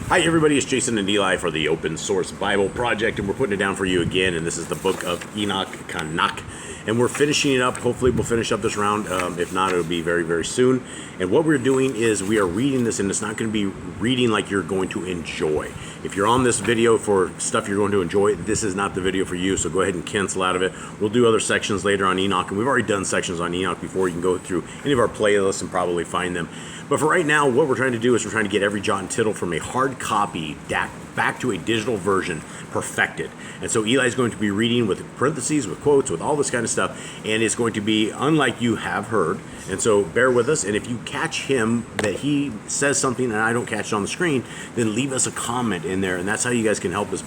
Hi everybody, it's Jason and Eli for the Open Source Bible Project, and we're putting it down for you again, and this is the book of y'HanOdah, and we're finishing it up. Hopefully we'll finish up this round. If not, it'll be very, very soon. And what we're doing is we are reading this, and it's not going to be reading like you're going to enjoy. If you're on this video for stuff you're going to enjoy, this is not the video for you, so go ahead and cancel out of it. We'll do other sections later on Enoch, and we've already done sections on Enoch before. You can go through any of our playlists and probably find them. But for right now, what we're trying to do is we're trying to get every jot and tittle from a hard copy back to a digital version perfected. And so Eli's going to be reading with parentheses, with quotes, with all this kind of stuff, and it's going to be unlike you have heard. And so bear with us, and if you catch him that he says something and I don't catch it on the screen, then leave us a comment in there, and that's how you guys can help this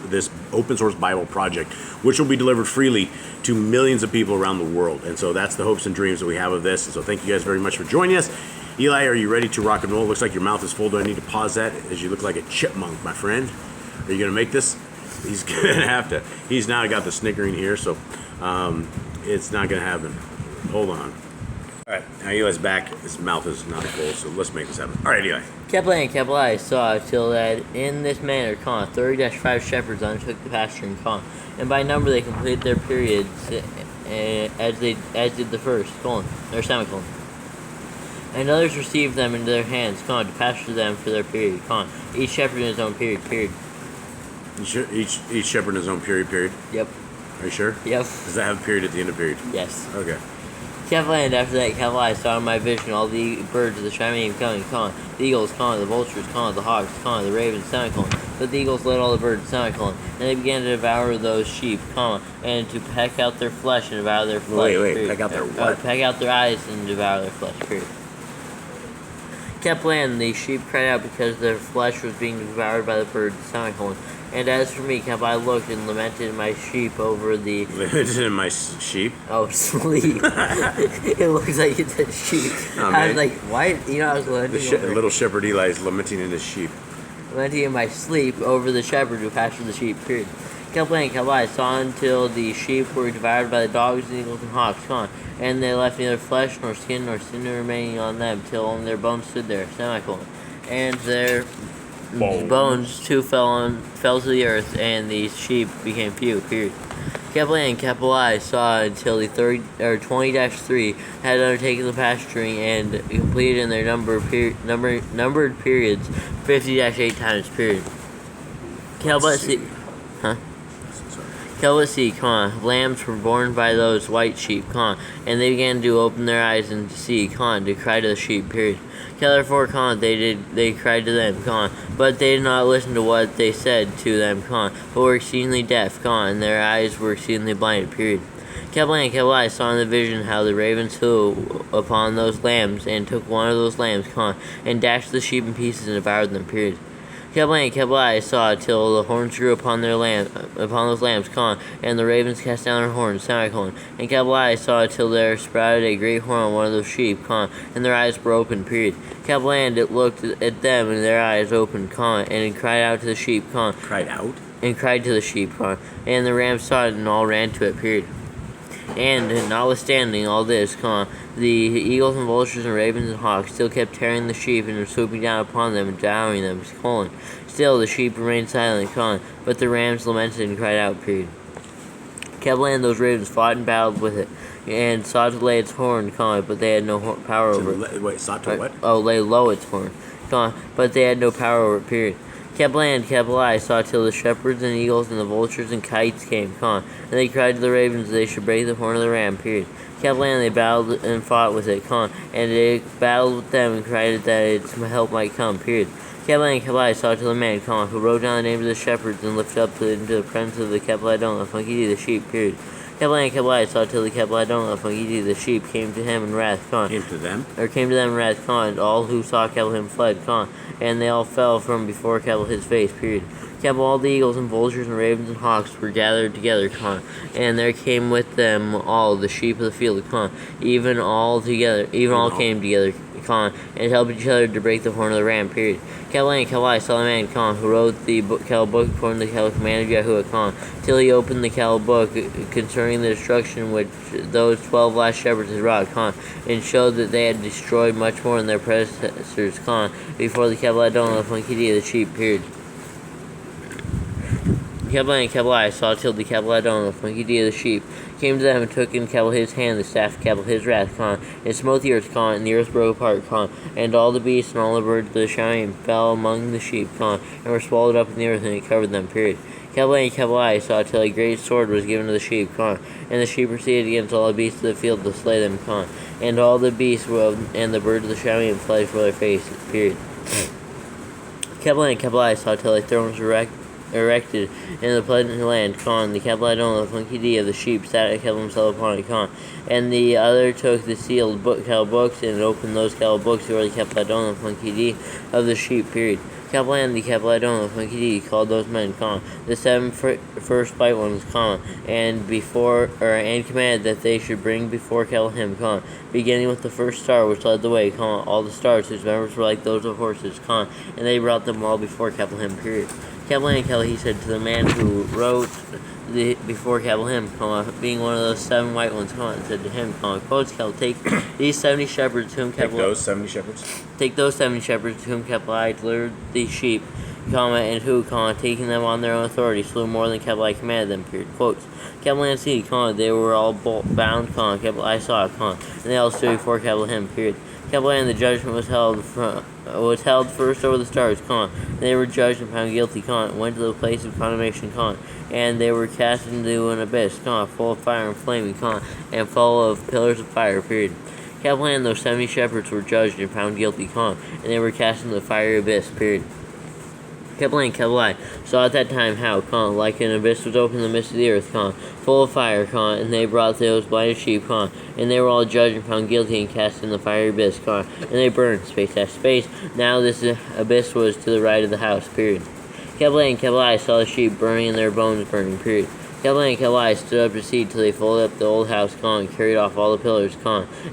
this open source Bible project, which will be delivered freely to millions of people around the world. And so that's the hopes and dreams that we have of this. And so thank you guys very much for joining us. Eli, are you ready to rock and roll? Looks like your mouth is full. Do I need to pause that as you look like a chipmunk, my friend? Are you going to make this? He's going to have to. He's now got the snickering here, so it's not going to happen. Hold on. All right, now Eli's back. His mouth is not full, so let's make this happen. All right, Eli. Kept I saw till that in this manner, 30-5 shepherds undertook the pasturing, and by number they completed their periods as did the first, or semicolon. And others received them into their hands, to pasture them for their period, each shepherd in his own period. Each shepherd in his own period? Yep. Are you sure? Yep. Does that have a period at the end of period? Yes. Okay. And after that, I saw in my vision all the birds of the Shemaim coming, the eagles, the vultures, the hawks, the ravens, semicolon. But the eagles led all the birds, semicolon. And they began to devour those sheep, and to peck out their flesh and devour their flesh. Wait, peck out their what? Peck out their eyes and devour their flesh, period. The sheep cried out because their flesh was being devoured by the birds, semicolon. And as for me, I looked and lamented my sheep over the... Lamented in my sheep? Oh, sleep. It looks like it said sheep. Oh, I was like, why? I was lamenting little shepherd Eli is lamenting in his sheep. Lamenting in my sleep over the shepherd who pastured the sheep, period. I saw until the sheep were devoured by the dogs and eagles and hawks, and they left neither flesh nor sin remaining on them, till only their bones stood there, semicolon. And their bones too fell to the earth, and the sheep became few, period. I saw until the 20-3 had undertaken the pasturing and completed in their numbered periods 50-8 times, period. Lambs were born by those white sheep, and they began to open their eyes and to see, to cry to the sheep, period. Therefore, they cried to them, but they did not listen to what they said to them, but were exceedingly deaf, and their eyes were exceedingly blinded, period. I saw in the vision how the ravens flew upon those lambs, and took one of those lambs, and dashed the sheep in pieces and devoured them, period. I saw till the horns grew upon those lambs, and the ravens cast down their horns, semicolon. And I saw till there sprouted a great horn on one of those sheep, and their eyes were open, period. It looked at them, and their eyes opened, and it cried out to the sheep, Cried out? And cried to the sheep, and the rams saw it, and all ran to it, period. And notwithstanding all this, the eagles and vultures and ravens and hawks still kept tearing the sheep and swooping down upon them and devouring them, Still the sheep remained silent, but the rams lamented and cried out, period. Those ravens fought and battled with it, and sought to lay its horn, but they had no power over it. Wait, sought to what? Oh, lay low its horn, but they had no power over it, period. I saw till the shepherds and eagles and the vultures and kites came, and they cried to the ravens that they should break the horn of the ram, period. They battled and fought with it, and it battled with them and cried that its help might come, period. I saw till the man, who wrote down the names of the shepherds and lifted up into the presence of the y'HanOdah, the sheep, period. I saw till the y'HanOdah, the sheep, came to him in wrath, Came to them in wrath, and all who saw him fled, and they all fell from before his face, period. All the eagles and vultures and ravens and hawks were gathered together, and there came with them all the sheep of the field, even all came together, and help each other to break the horn of the ram, period. Kabbalah and Kabbalah saw the man, who wrote the Kabbalah book according to the Kabbalah command of Yahuwah, till he opened the Kabbalah book concerning the destruction which those 12 last shepherds had wrought, and showed that they had destroyed much more than their predecessors, before the Kabbalah of the sheep, period. Kabbalah and Kabbalah saw till the Kabbalah of the sheep came to them and took in Kabbalah his hand the staff of Kabbalah his wrath, and smote the earth, and the earth broke apart, and all the beasts and all the birds of the Shaim fell among the sheep, and were swallowed up in the earth, and it covered them, period. Kabbalah and Kabbalah saw till a great sword was given to the sheep, and the sheep proceeded against all the beasts of the field to slay them, and all the beasts and the birds of the Shaim fled for their faces, period. Kabbalah and Kabbalah saw till a throne was erected in the pleasant land, the Kabbalah of the sheep sat and kept himself upon it, and the other took the sealed Kabbalah books and opened those Kabbalah books who were the Kabbalah of the sheep, period. Kabbalah and the Kabbalah of called those men, the 7 first white ones, and commanded that they should bring before Kabbalah beginning with the first star which led the way, all the stars whose members were like those of horses, and they brought them all before Kabbalah, period. Kabbalah and Kabbalah, he said to the man who wrote before Kabbalah, being one of those 7 white ones, and said to him, quotes Kabbalah, take these 70 shepherds to whom Kabbalah... Take those 70 shepherds? Take those 70 shepherds to whom Kabbalah delivered the sheep, and who, taking them on their own authority, slew more than Kabbalah commanded them, period. Quotes. Kabbalah and see, they were all bound, Kabbalah saw, and they all stood before Kabbalah, period. Kabbalah and the judgment was held first over the stars, and they were judged and found guilty, went to the place of condemnation, and they were cast into an abyss, full of fire and flaming, and full of pillars of fire, period. Kabbalah and those 70 shepherds were judged and found guilty, and they were cast into the fiery abyss, period. Kabbalah and Kabbalah saw at that time how, like an abyss was opened in the midst of the earth, full of fire, and they brought those blinded sheep, and they were all judged and found guilty and cast in the fiery abyss, and they burned space after space. Now this abyss was to the right of the house, period. Kabbalah and Kabbalah saw the sheep burning and their bones burning, period. Kabbalah and Kabbalah stood up to see till they folded up the old house, and carried off all the pillars,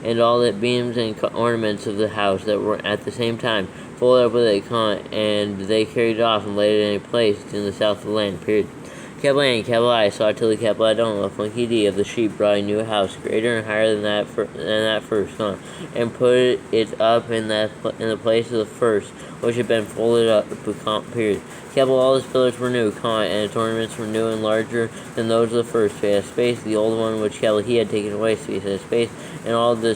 and all the beams and ornaments of the house that were at the same time folded up with it, and they carried it off and laid it in a place in the south of the land, period. Kabbalah and Kabbalah saw till the Kabbalah of the sheep brought a new house, greater and higher than that first, and put it up in the place of the first, which had been folded up, period. Kabbalah, all his pillars were new, and its ornaments were new and larger than those of the first. So he had space, the old one which Kabbalah he had taken away, so he had space, and all the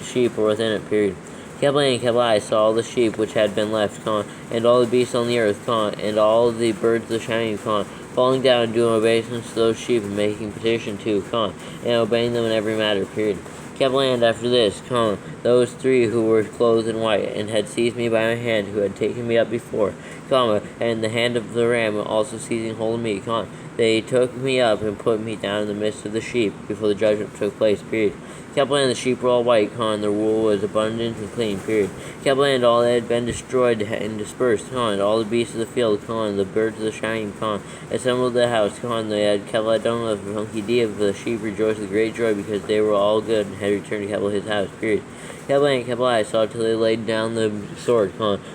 sheep were within it, period. Kabbalah and Kabbalah saw all the sheep which had been left, and all the beasts on the earth, and all the birds of the Shaim, falling down and doing obeisance to those sheep and making petition to, and obeying them in every matter, period. Kabbalah and after this, those 3 who were clothed in white, and had seized me by my hand, who had taken me up before, and the hand of the ram also seizing hold of me, they took me up and put me down in the midst of the sheep before the judgment took place, period. Kabbalah and the sheep were all white, and their wool was abundant and clean, period. Kabbalah and all that had been destroyed and dispersed, and all the beasts of the field, and the birds of the Shaim, assembled the house, they had Kabbalah of the sheep rejoiced with great joy, because they were all good and had returned to Kabbalah his house, period. Kabbalah and Kabbalah saw till they laid down the sword,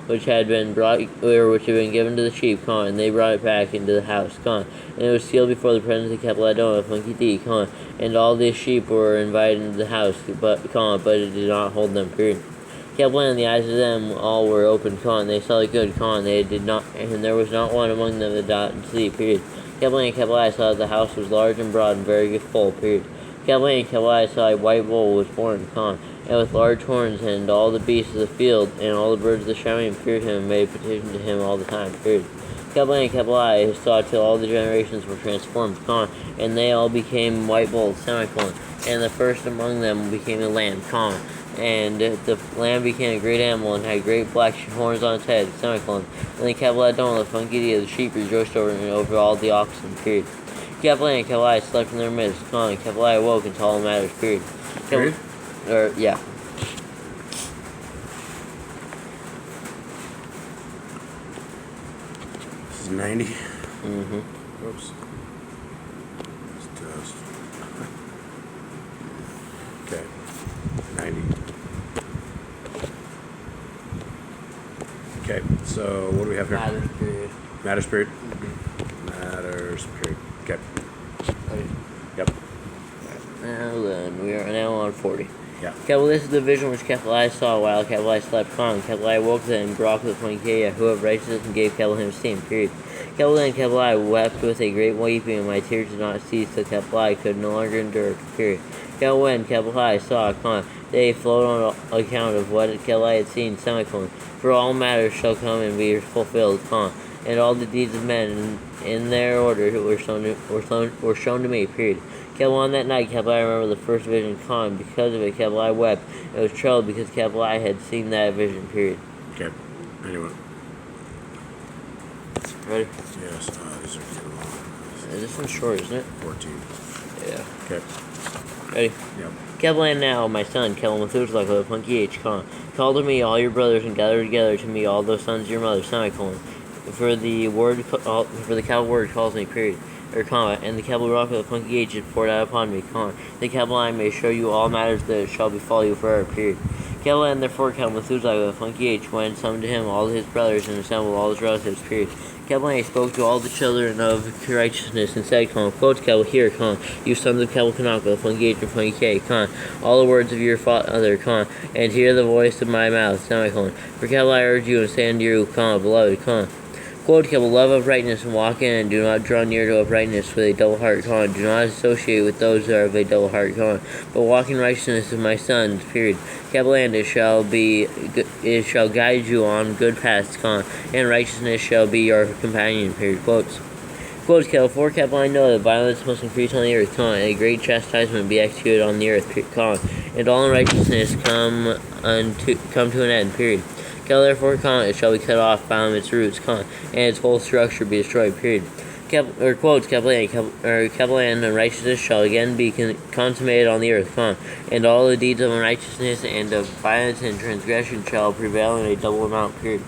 which had been given to the sheep, and they brought it back into the house, and it was sealed before the presence of Kabbalah of and all the sheep were invited into the house, but it did not hold them, period. Kabbalah and the eyes of them all were opened, and they saw the good, they did not, and there was not one among them that did not see, period. Kabbalah and Kabbalah saw that the house was large and broad and very full, period. Kabbalah and Kabbalah saw a white bull was born, and with large horns, and all the beasts of the field, and all the birds of the Shaim feared him and made petition to him all the time, period. Kabbalah and Kabbalah saw till all the generations were transformed, and they all became white bulls, and the first among them became a lamb, and the lamb became a great animal and had great black horns on its head, and the Kabbalah the sheep rejoiced over all the oxen, period. Kabbalah and Kabbalah slept in their midst, and Kabbalah awoke into all matters, period. Yeah. This is 90. Mm-hmm. Oops. It's dust. Okay. 90. Okay, so what do we have here? Matters period. Matters period? Mm-hmm. Matters period. Okay. Okay. Yep. Now then, we are now on 40. Yeah. Well, this is the vision which Kephali saw while Kephali slept. Kephali woke then and brought the point who of righteousness and gave Kephali him esteem. Period. And Kephali wept with a great weeping, and my tears did not cease till Kephali could no longer endure. Period. When Kephali saw, they flowed on account of what Kephali had seen. For all matters shall come and be fulfilled. And all the deeds of men in their order were shown to me. Period. On that night, Kephali remembered the first vision. Because of it, Kephali wept. It was troubled because Kephali had seen that vision. Period. Okay. Anyway. Ready? Yes. These are getting long. This one's short, isn't it? 14. Yeah. Okay. Ready? Yep. Kephali now, my son, Methuselah, the punky H, call to me all your brothers and gather together to me all those sons of your mother, For the capital word calls me, period. And the capital rock of the punky H is poured out upon me, The capital I may show you all matters that shall befall you forever, period. And therefore Methuselah, the punky H, went and summoned to him all his brothers and assembled all his relatives, period. And spoke to all the children of righteousness and said, quotes hear, you sons of A'anōth, the punky H and punky K, all the words of your father, and hear the voice of my mouth, For I urge you and say unto you, beloved, Quote, love uprightness and walk in, and do not draw near to uprightness with a double heart, do not associate with those that are of a double heart, but walk in righteousness of my sons, period. And it shall guide you on good paths, and righteousness shall be your companion, period. Quotes, for I know that violence must increase on the earth, and a great chastisement be executed on the earth, and all unrighteousness come to an end, period. Therefore, it shall be cut off, bound its roots, and its whole structure be destroyed, period. And unrighteousness shall again be consummated on the earth, and all the deeds of unrighteousness and of violence and transgression shall prevail in a double amount, period.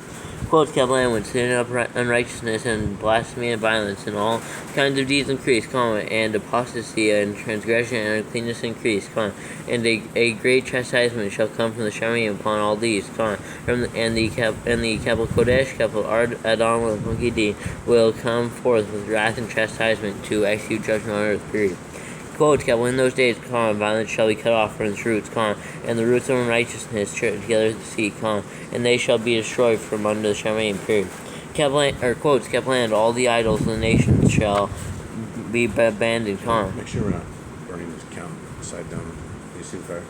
When sin and unrighteousness and blasphemy and violence and all kinds of deeds increase, and apostasy and transgression and uncleanness increase, and a great chastisement shall come from the Shemayim upon all these, and the Capital Kodesh, Capital Adon, will come forth with wrath and chastisement to execute judgment on earth, period. In those days, violence shall be cut off from its roots, and the roots of unrighteousness together to the sea, and they shall be destroyed from under the Shemayim, period. And all the idols of the nations shall be abandoned, Make sure we're not burning this count upside down. You see the fire?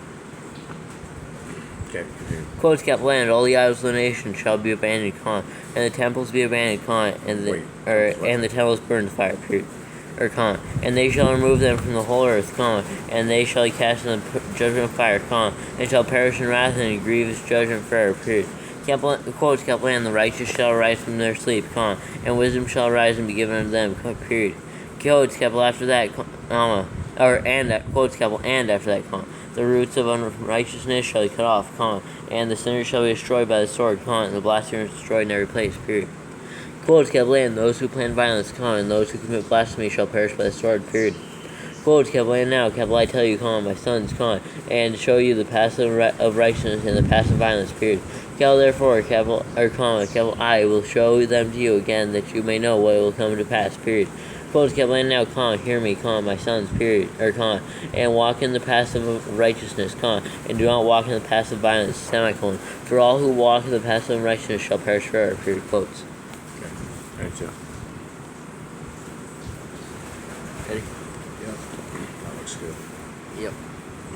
Okay, continue. And all the idols of the nations shall be abandoned, and the temples be abandoned, and the temples burned to fire, period. And they shall remove them from the whole earth, and they shall cast in the judgment of fire, and shall perish in wrath and in grievous judgment forever, period. And the righteous shall arise from their sleep, and wisdom shall arise and be given unto them, period. After that, and after that, the roots of unrighteousness shall be cut off, and the sinners shall be destroyed by the sword, and the blasphemers destroyed in every place, period. And those who plan violence, and those who commit blasphemy shall perish by the sword, period. And now, I tell you, my sons, and show you the path of righteousness and the path of violence, period. Therefore, I will show them to you again, that you may know what will come to pass, period. And now, hear me, my sons, period, and walk in the path of righteousness, and do not walk in the path of violence, For all who walk in the path of righteousness shall perish forever, period. Quotes. Right, so. Ready? Yep. That looks good. Yep.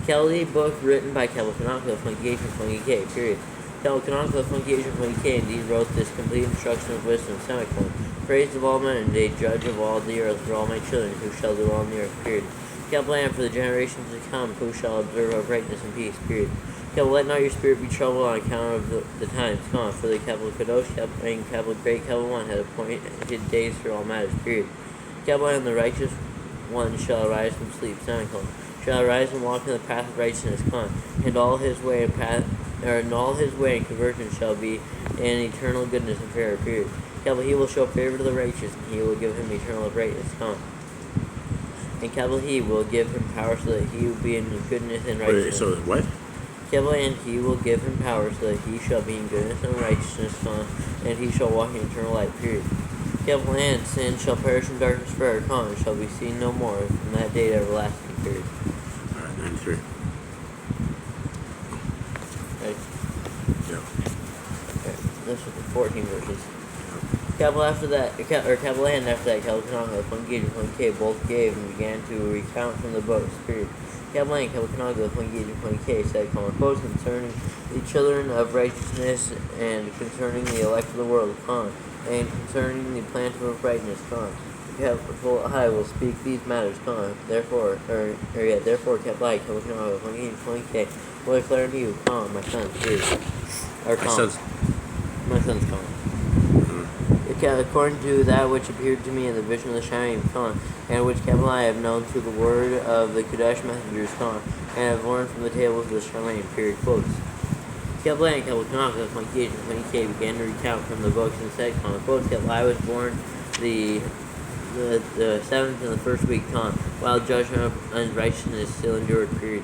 Kelly book written by ʿANOdah, the Funky K, period. ʿANOdah, the Funky K, indeed wrote this complete instruction of wisdom, praise of all men, and a judge of all the earth for all my children who shall dwell on the earth, period. And for the generations to come, who shall observe uprightness and peace, period. Let not your spirit be troubled on account of the times, for the capital Kadosh, and capital Great, capital One, had appointed days for all matters, period. And the righteous one shall arise from sleep, shall arise and walk in the path of righteousness, and all his way and conversion shall be in eternal goodness and favor, period. He will show favor to the righteous, and he will give him eternal uprightness, and he will give him power so that he will be in goodness and righteousness. So what? And he will give him power so that he shall be in goodness and righteousness, and he shall walk in eternal light, period. Capital N, sin shall perish in darkness forever, comma, and shall be seen no more from that day to everlasting, period. Alright, 93. Right? Yep. Okay. This was the 14 verses. Capital after that, or capital N after that, capital Kananga, Fungi, and Fungi both gave and began to recount from the books, period. Capital N, capital Kananga, Fungi, and Fungi said, comma, quotes concerning the children of righteousness and concerning the elect of the world, comma, and concerning the plant of uprightness, comma. Capital I will speak these matters, comma. Therefore, capital I, capital Kananga, Fungi, and Fungi will declare to you, comma, my sons, period. Or comma. My sons, comma. According to that which appeared to me in the vision of the shining Khan, and which capital I have known through the word of the Kadesh messengers Khan, and have learned from the tables of the Charmaine, period, quotes. Capital A and capital Kanaka, when he began to recount from the books and said, Khan, quotes, capital I was born the 7th in the first week, Khan, while judgment of unrighteousness still endured, period.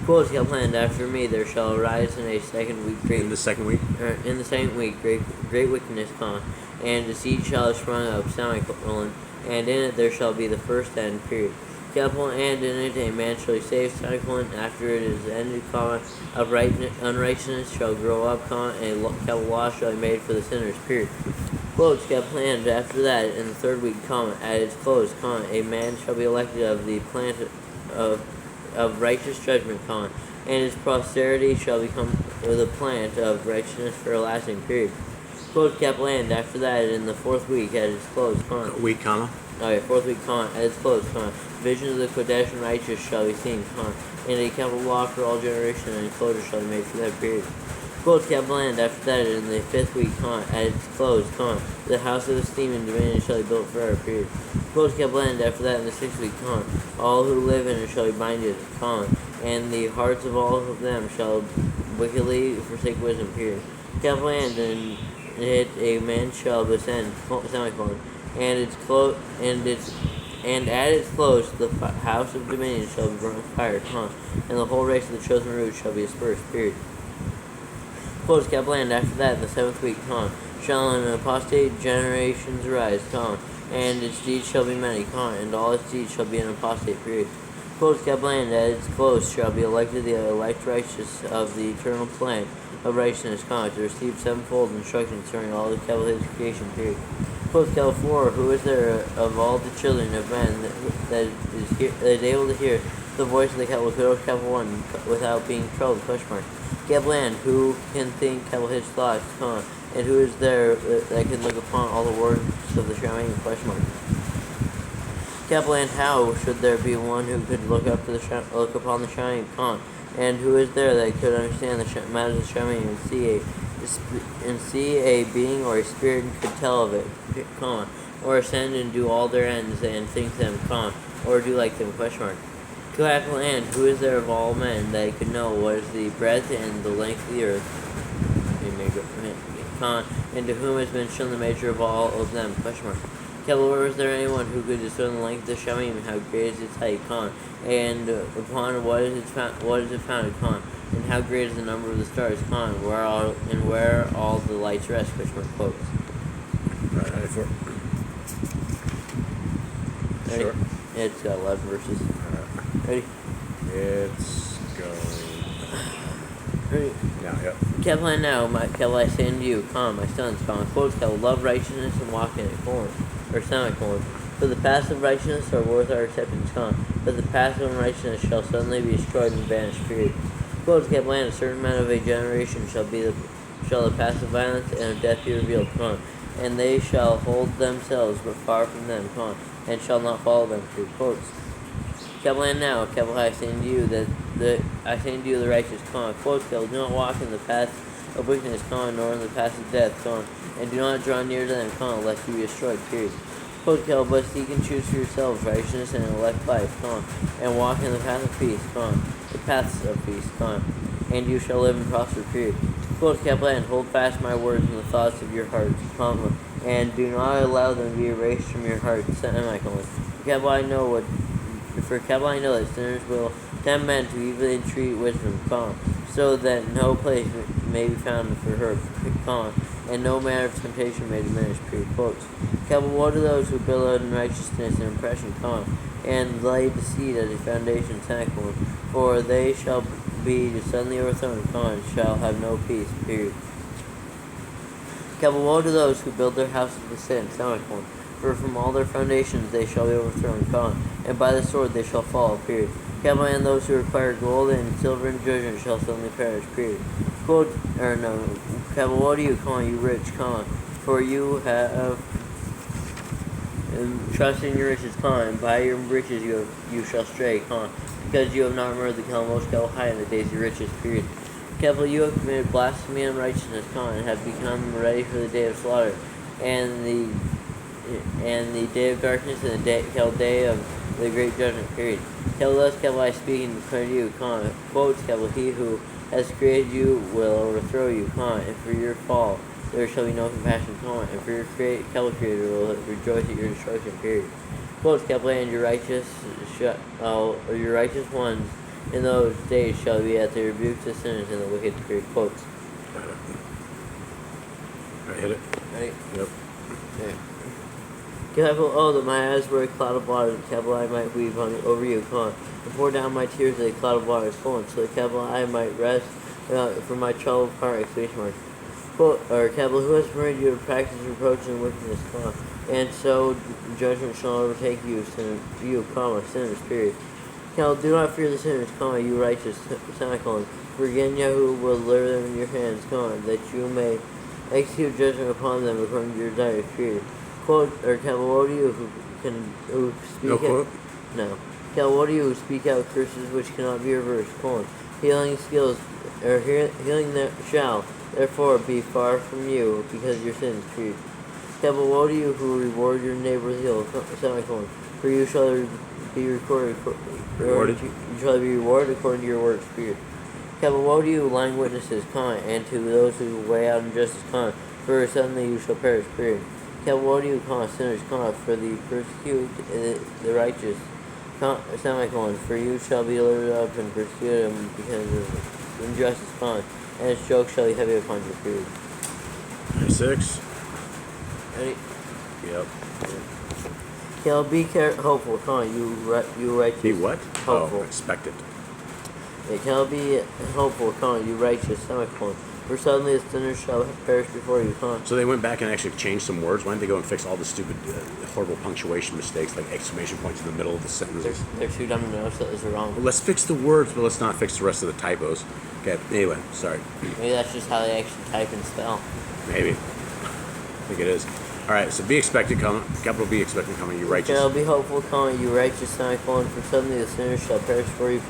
Quotes, capital and after me there shall arise in a second week great... In the second week? In the second week, great wickedness, Khan, and the seed shall have sprung up, semicolon, and in it there shall be the first end, period. Capital, and in it a man shall be saved, semicolon, after it is ended, comma, unrighteousness shall grow up, comma, and a capital law shall be made for the sinners, period. Quotes, capital, and after that, in the third week, comma, at its close, comma, a man shall be elected of the plant of righteous judgment, comma, and his posterity shall become the plant of righteousness for everlasting, period. Quote, capital and after that, in the fourth week, at its close, comma. Week, comma. Okay, fourth week, comma, at its close, comma. Vision of the Kodesh and righteous shall be seen, comma. And a capital law for all generations and enclosure shall be made for that period. Quote, capital and after that, in the fifth week, comma, at its close, comma. The house of esteem and dominion shall be built forever, period. Quote, capital and after that, in the sixth week, comma. All who live in it shall be binded, comma. And the hearts of all of them shall wickedly forsake wisdom, period. Capital and it a man shall descend, semicolon, and at its close the house of dominion shall be burned with fire, comma, and the whole race of the chosen root shall be dispersed, period. Close, capital, and after that, in the seventh week, comma, shall an apostate generations arise, comma, and its deeds shall be many, comma, and all its deeds shall be an apostate, period. Close, capital, and at its close shall be elected the elect righteous of the eternal plan of righteousness, comma, to receive sevenfold instruction concerning all the capital his creation, period. Close, capital 4, who is there of all the children of men that is able to hear the voice of the capital 1 without being troubled, question mark. Capital and who can think capital his thoughts, comma, and who is there that can look upon all the words of the Charmaine, question mark. Capital and how should there be one who could look upon the Charmaine, comma, and who is there that could understand the matters of Charmaine and see a being or a spirit and could tell of it, comma, or ascend and do all their ends and think them, comma, or do like them, question mark. Capital and who is there of all men that could know what is the breadth and the length of the earth, comma, and to whom has been shown the measure of all of them, question mark. Capital, or is there anyone who could discern the length of the Shamim and how great is its height, comma, and upon what is it founded, comma, and how great is the number of the stars, comma, where all the lights rest, question mark, quotes. Right, 94. Ready? Sure. It's got 11 verses. Ready? It's going. Ready? Now, yep. Capital and now, capital I say unto you, comma, my sons, comma, quotes, capital, love righteousness and walk in it, colon, or semicolon. For the paths of righteousness are worth our acceptance, comma, but the paths of unrighteousness shall suddenly be destroyed and vanished, period. Quotes, capital and a certain man of a generation shall the paths of violence and of death be revealed, comma, and they shall hold themselves but far from them, comma, and shall not follow them, period. Quotes. Capital and now, capital I say unto you the righteous, comma, quotes, capital, do not walk in the paths of wickedness, comma, nor in the paths of death, comma, and do not draw near to them, comma, lest you be destroyed, period. Quote, capital, but seek and choose for yourselves righteousness and elect life, comma, and walk in the path of peace, comma, the paths of peace, comma, and you shall live and prosper, period. Quote, capital, and hold fast my words in the thoughts of your hearts, comma, and do not allow them to be erased from your heart, semicolon. Capital, I know that sinners will tempt men to evilly entreat wisdom, comma, so that no place may be found for her, comma, and no manner of temptation may diminish. Period. Quotes. Woe to those who build in righteousness and oppression, and lay deceit as a foundation, for they shall be suddenly overthrown, and shall have no peace. Period. Woe to those who build their houses with sin, for from all their foundations they shall be overthrown, and by the sword they shall fall. Period. And those who require gold and silver in judgment shall suddenly perish. Period. Woe to you, you rich, for you have trust in your riches, and by your riches you shall stray, because you have not remembered the most high in the days of your riches. Period. You have committed blasphemy and unrighteousness, and have become ready for the day of slaughter, and the day of darkness, and the day of the great judgment. Period. Thus I speak and declare to you, quotes, he who has created you will overthrow you, and for your fall there shall be no compassion, and for your Creator will rejoice at your destruction. Period. Quotes, and your righteous ones in those days shall be at the rebukes of sinners and the wicked. Period. Quotes. Got it. All right, hit it. Ready? Yep. Okay. That my eyes were a cloud of waters, I might weep over you, and pour down my tears as a cloud of waters, so that I might rest from my trouble of heart, exclamation mark. Who has permitted you to practice reproach and wickedness, and so judgment shall overtake you, sinners. Period. Do not fear the sinners, you righteous, for again Yahoo will deliver them in your hands, that you may execute judgment upon them according to your desires. Period. Woe to you who speak no quote? No. Woe to you who speak out curses which cannot be reversed, healing shall therefore be far from you because of your sins. Period. Woe to you who reward your neighbor with evil, for you shall be rewarded according to your works. Period. Woe to you lying witnesses, and to those who weigh out injustice, for suddenly you shall perish. Period. Woe to you, sinners, for the persecute the righteous, for you shall be delivered up and persecuted because of injustice, and its joke shall be heavy upon you. Period. 96. Ready? Yep. Be hopeful, you righteous. Be what? Hopeful. Oh, expectant. Be hopeful, you righteous, for suddenly the sinners shall perish before you, So they went back and actually changed some words. Why didn't they go and fix all the stupid, horrible punctuation mistakes, like exclamation points in the middle of the sentences? They're too dumb to notice that those are wrong. Well, let's fix the words, but let's not fix the rest of the typos. Okay, anyway, sorry. Maybe that's just how they actually type and spell. Maybe. I think it is. All right, so be expected coming. Capital B expected coming, you righteous. Be hopeful, you righteous, for suddenly the sinners shall perish before you,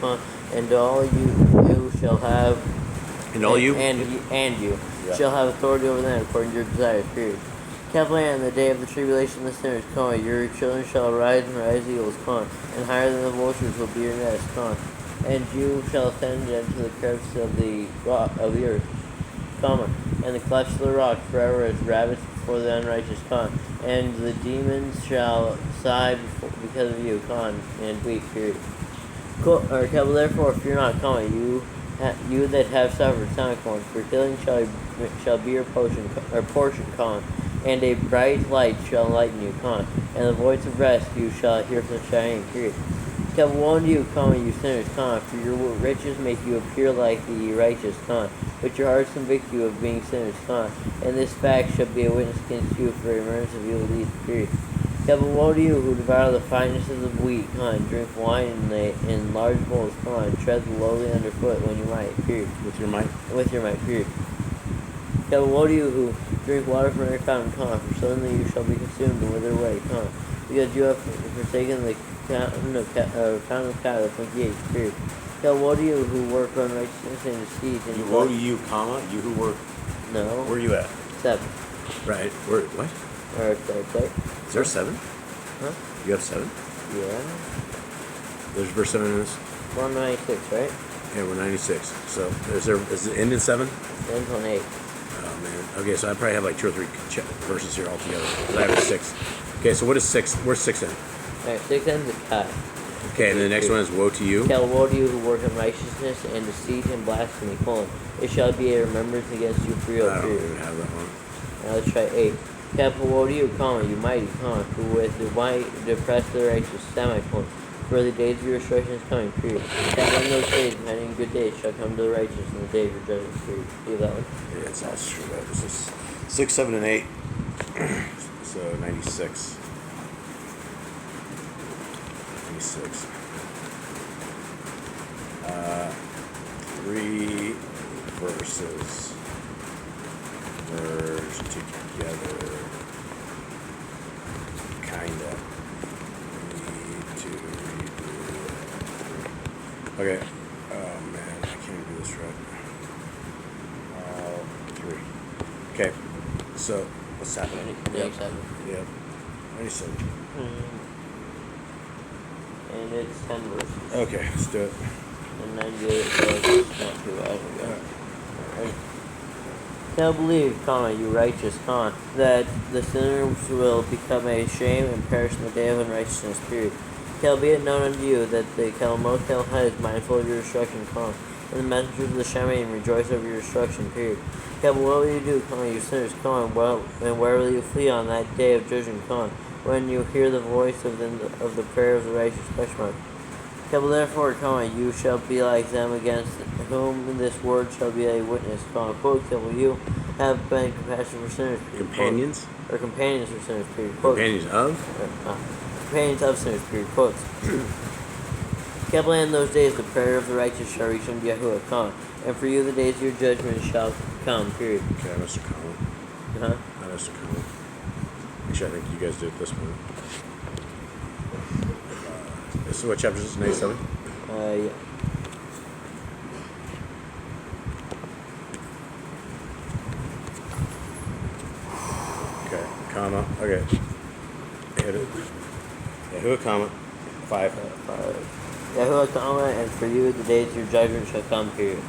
and all you shall have... And all you? And you shall have authority over them according to your desires. Period. In the day of the tribulation of the sinners, your children shall rise and rise eagles, and higher than the vultures will be your nest, and you shall ascend into the crevice of the earth, and the clefts of the rock forever as rabbits before the unrighteous, and the demons shall sigh because of you, and weep. Period. Therefore fear not, you that have suffered, for healing shall be your portion, and a bright light shall enlighten you, and the voice of rest you shall hear from the shining. Period. Woe unto you, you sinners, for your riches make you appear like the righteous, but your hearts convict you of being sinners, and this fact shall be a witness against you for remembrance of evil deeds. Period. Woe to you who devour the finest of wheat, drink wine in large bowls, and tread the lowly underfoot when you might. Period. With your might? With your might. Period. Woe to you who drink water from every fountain, for suddenly you shall be consumed and wither away, because you have forsaken the fountain of cattle. 28. Period. Woe to you who work unrighteousness and deceit. Woe to you, you who work. No. Where are you at? 7. Right. Where? What? Or play. Is there 7? Huh? You have 7? Yeah. There's verse 7 in this? 196, right? Yeah, we're 96. So is it end in 7? It ends on 8. Oh man. Okay, so I probably have like 2 or 3 verses here altogether. I have 6. Okay, so what is 6? Where's 6 in? Alright, 6 ends at 5. Okay, and the next one is woe to you. Woe to you who work unrighteousness and deceit and blasphemy, it shall be a remembrance against you for your I don't even have that one. Now let's try 8. Capital woe to you, comma, you mighty, comma, who with the might depress the righteous, semicolon. For the days of your destruction is coming, period. That in those days, many and good days shall come to the righteous in the day of your judgment, period. See that one? Yeah, it's all screwed up. This is 6, 7, and 8. So 96. 96. 3 verses merged together. Kinda. Need to redo it. Okay. Oh man, I can't do this right. All 3. Okay. So what's happening? 97. Yep. 97. And it's 10 verses. Okay, let's do it. And 98, so it's not too bad. Alright. Now believe, comma, you righteous, comma, that the sinners will become a shame and perish in the day of unrighteousness, period. Shall be it known unto you that the Motel is mindful of your destruction, comma, and the messengers of the Shemaim rejoice over your destruction, period. What will you do, comma, you sinners, comma, and where will you flee on that day of judgment, comma, when you hear the voice of the prayer of the righteous, question mark. Therefore, comma, you shall be like them against whom this word shall be a witness, comma, quote, you have been compassionate for sinners, period, Companions? quote, or companions for sinners, period, quote. Companions of? Companions of sinners, period, quotes. In those days the prayer of the righteous shall reach unto Yahuwah, comma, and for you the days of your judgment shall come, period. Okay, I missed a comment. Huh? I missed a comment. Actually, I think you guys did it this one. This is what chapter is this? 97? Yeah. Okay, comma. Okay. Hit it. Yahuwah, comma. 5. Yahuwah, comma, and for you the days of your judgment shall come, period.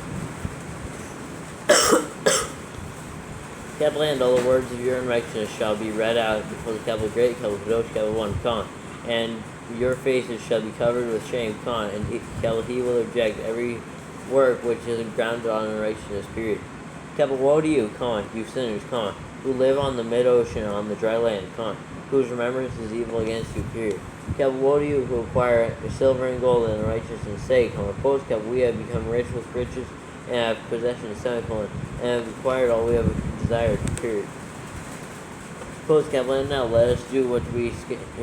And all the words of your unrighteousness shall be read out before the capital great, capital Kadosh, capital 1, comma, and your faces shall be covered with shame, comma, and he will object every work which is grounded on unrighteousness, period. Woe to you, comma, you sinners, comma, who live on the mid-ocean on the dry land, comma, whose remembrance is evil against you, period. Woe to you who acquire silver and gold in righteousness' sake, comma, post, we have become rich with riches and have possession, semicolon, and have acquired all we have desired, period. Post, now let us do what we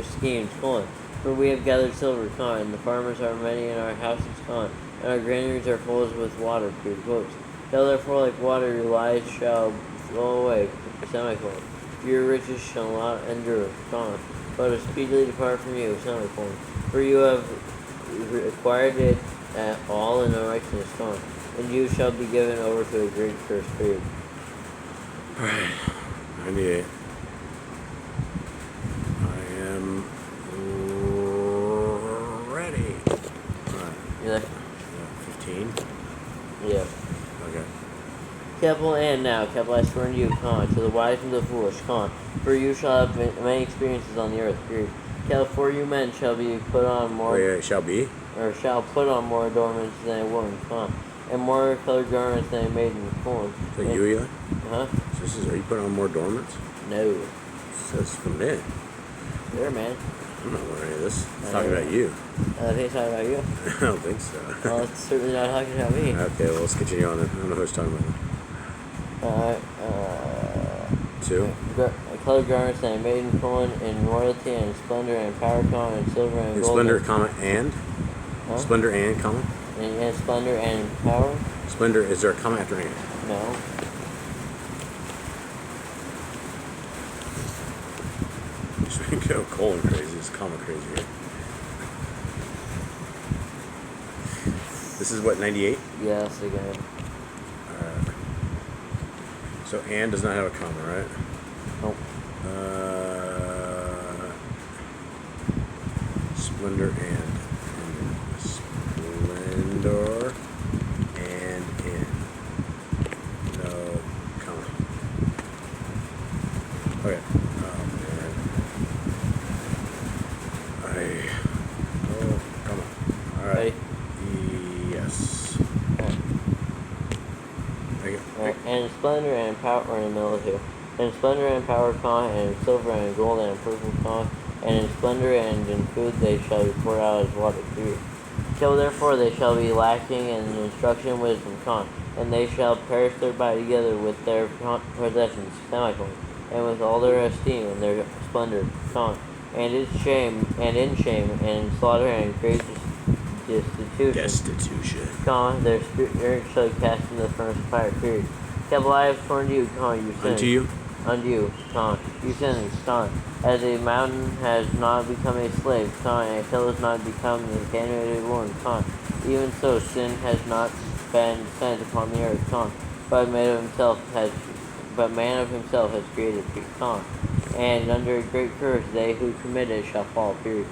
schemed, colon, for we have gathered silver, comma, and the farmers are many in our houses, comma, and our granaries are full with water, period, quotes. Therefore, like water, your lies shall flow away, semicolon. Your riches shall not endure, comma, but speedily depart from you, semicolon. For you have acquired it all in unrighteousness, comma, and you shall be given over to a great curse, period. Alright. 98. I am ready. Alright. You there? 15. Yeah. Okay. And now, I swear unto you, comma, to the wise and the foolish, comma, for you shall have many experiences on the earth, period. For you men shall be put on more... Wait, shall be? Or shall put on more adornments than a woman, comma, and more colored garments than a maiden, colon. Is that you, Eli? Huh? So this is, are you putting on more dormants? No. It says for men. There, man. I'm not wearing any of this. It's talking about you. I think it's talking about you. I don't think so. Well, it's certainly not talking about me. Okay, well, let's continue on then. I don't know who it's talking about. 2. Colored garments and a maiden, colon, in royalty and splendor and power, comma, and silver and gold. Splendor, comma, and? Huh? Splendor and, comma? And splendor and power? Splendor, is there a comma after and? No. Just go colon crazy. It's comma crazy here. This is what, 98? Yes, again. So and does not have a comma, right? Nope. Splendor and splendor and in. No comma. Okay. Oh man. Oh, come on. All right. Ready? Yes. Right. And splendor and power are in the middle too. in splendor and power, and in silver and in gold and in purple, and in splendor and in food they shall be poured out as water, period. So therefore they shall be lacking in instruction and wisdom, and they shall perish thereby together with their possessions, and with all their esteem and their splendor, and in shame, and in slaughter and great destitution, their spirit shall be cast into the furnace of fire, period. Devil, I have sworn to you, you sinners. Unto you, you sinners, as a mountain has not become a slave, and a hill has not become an contaminated woman, even so sin has not been sent upon the earth, but man of himself has created it, and under a great curse they who commit it shall fall, period.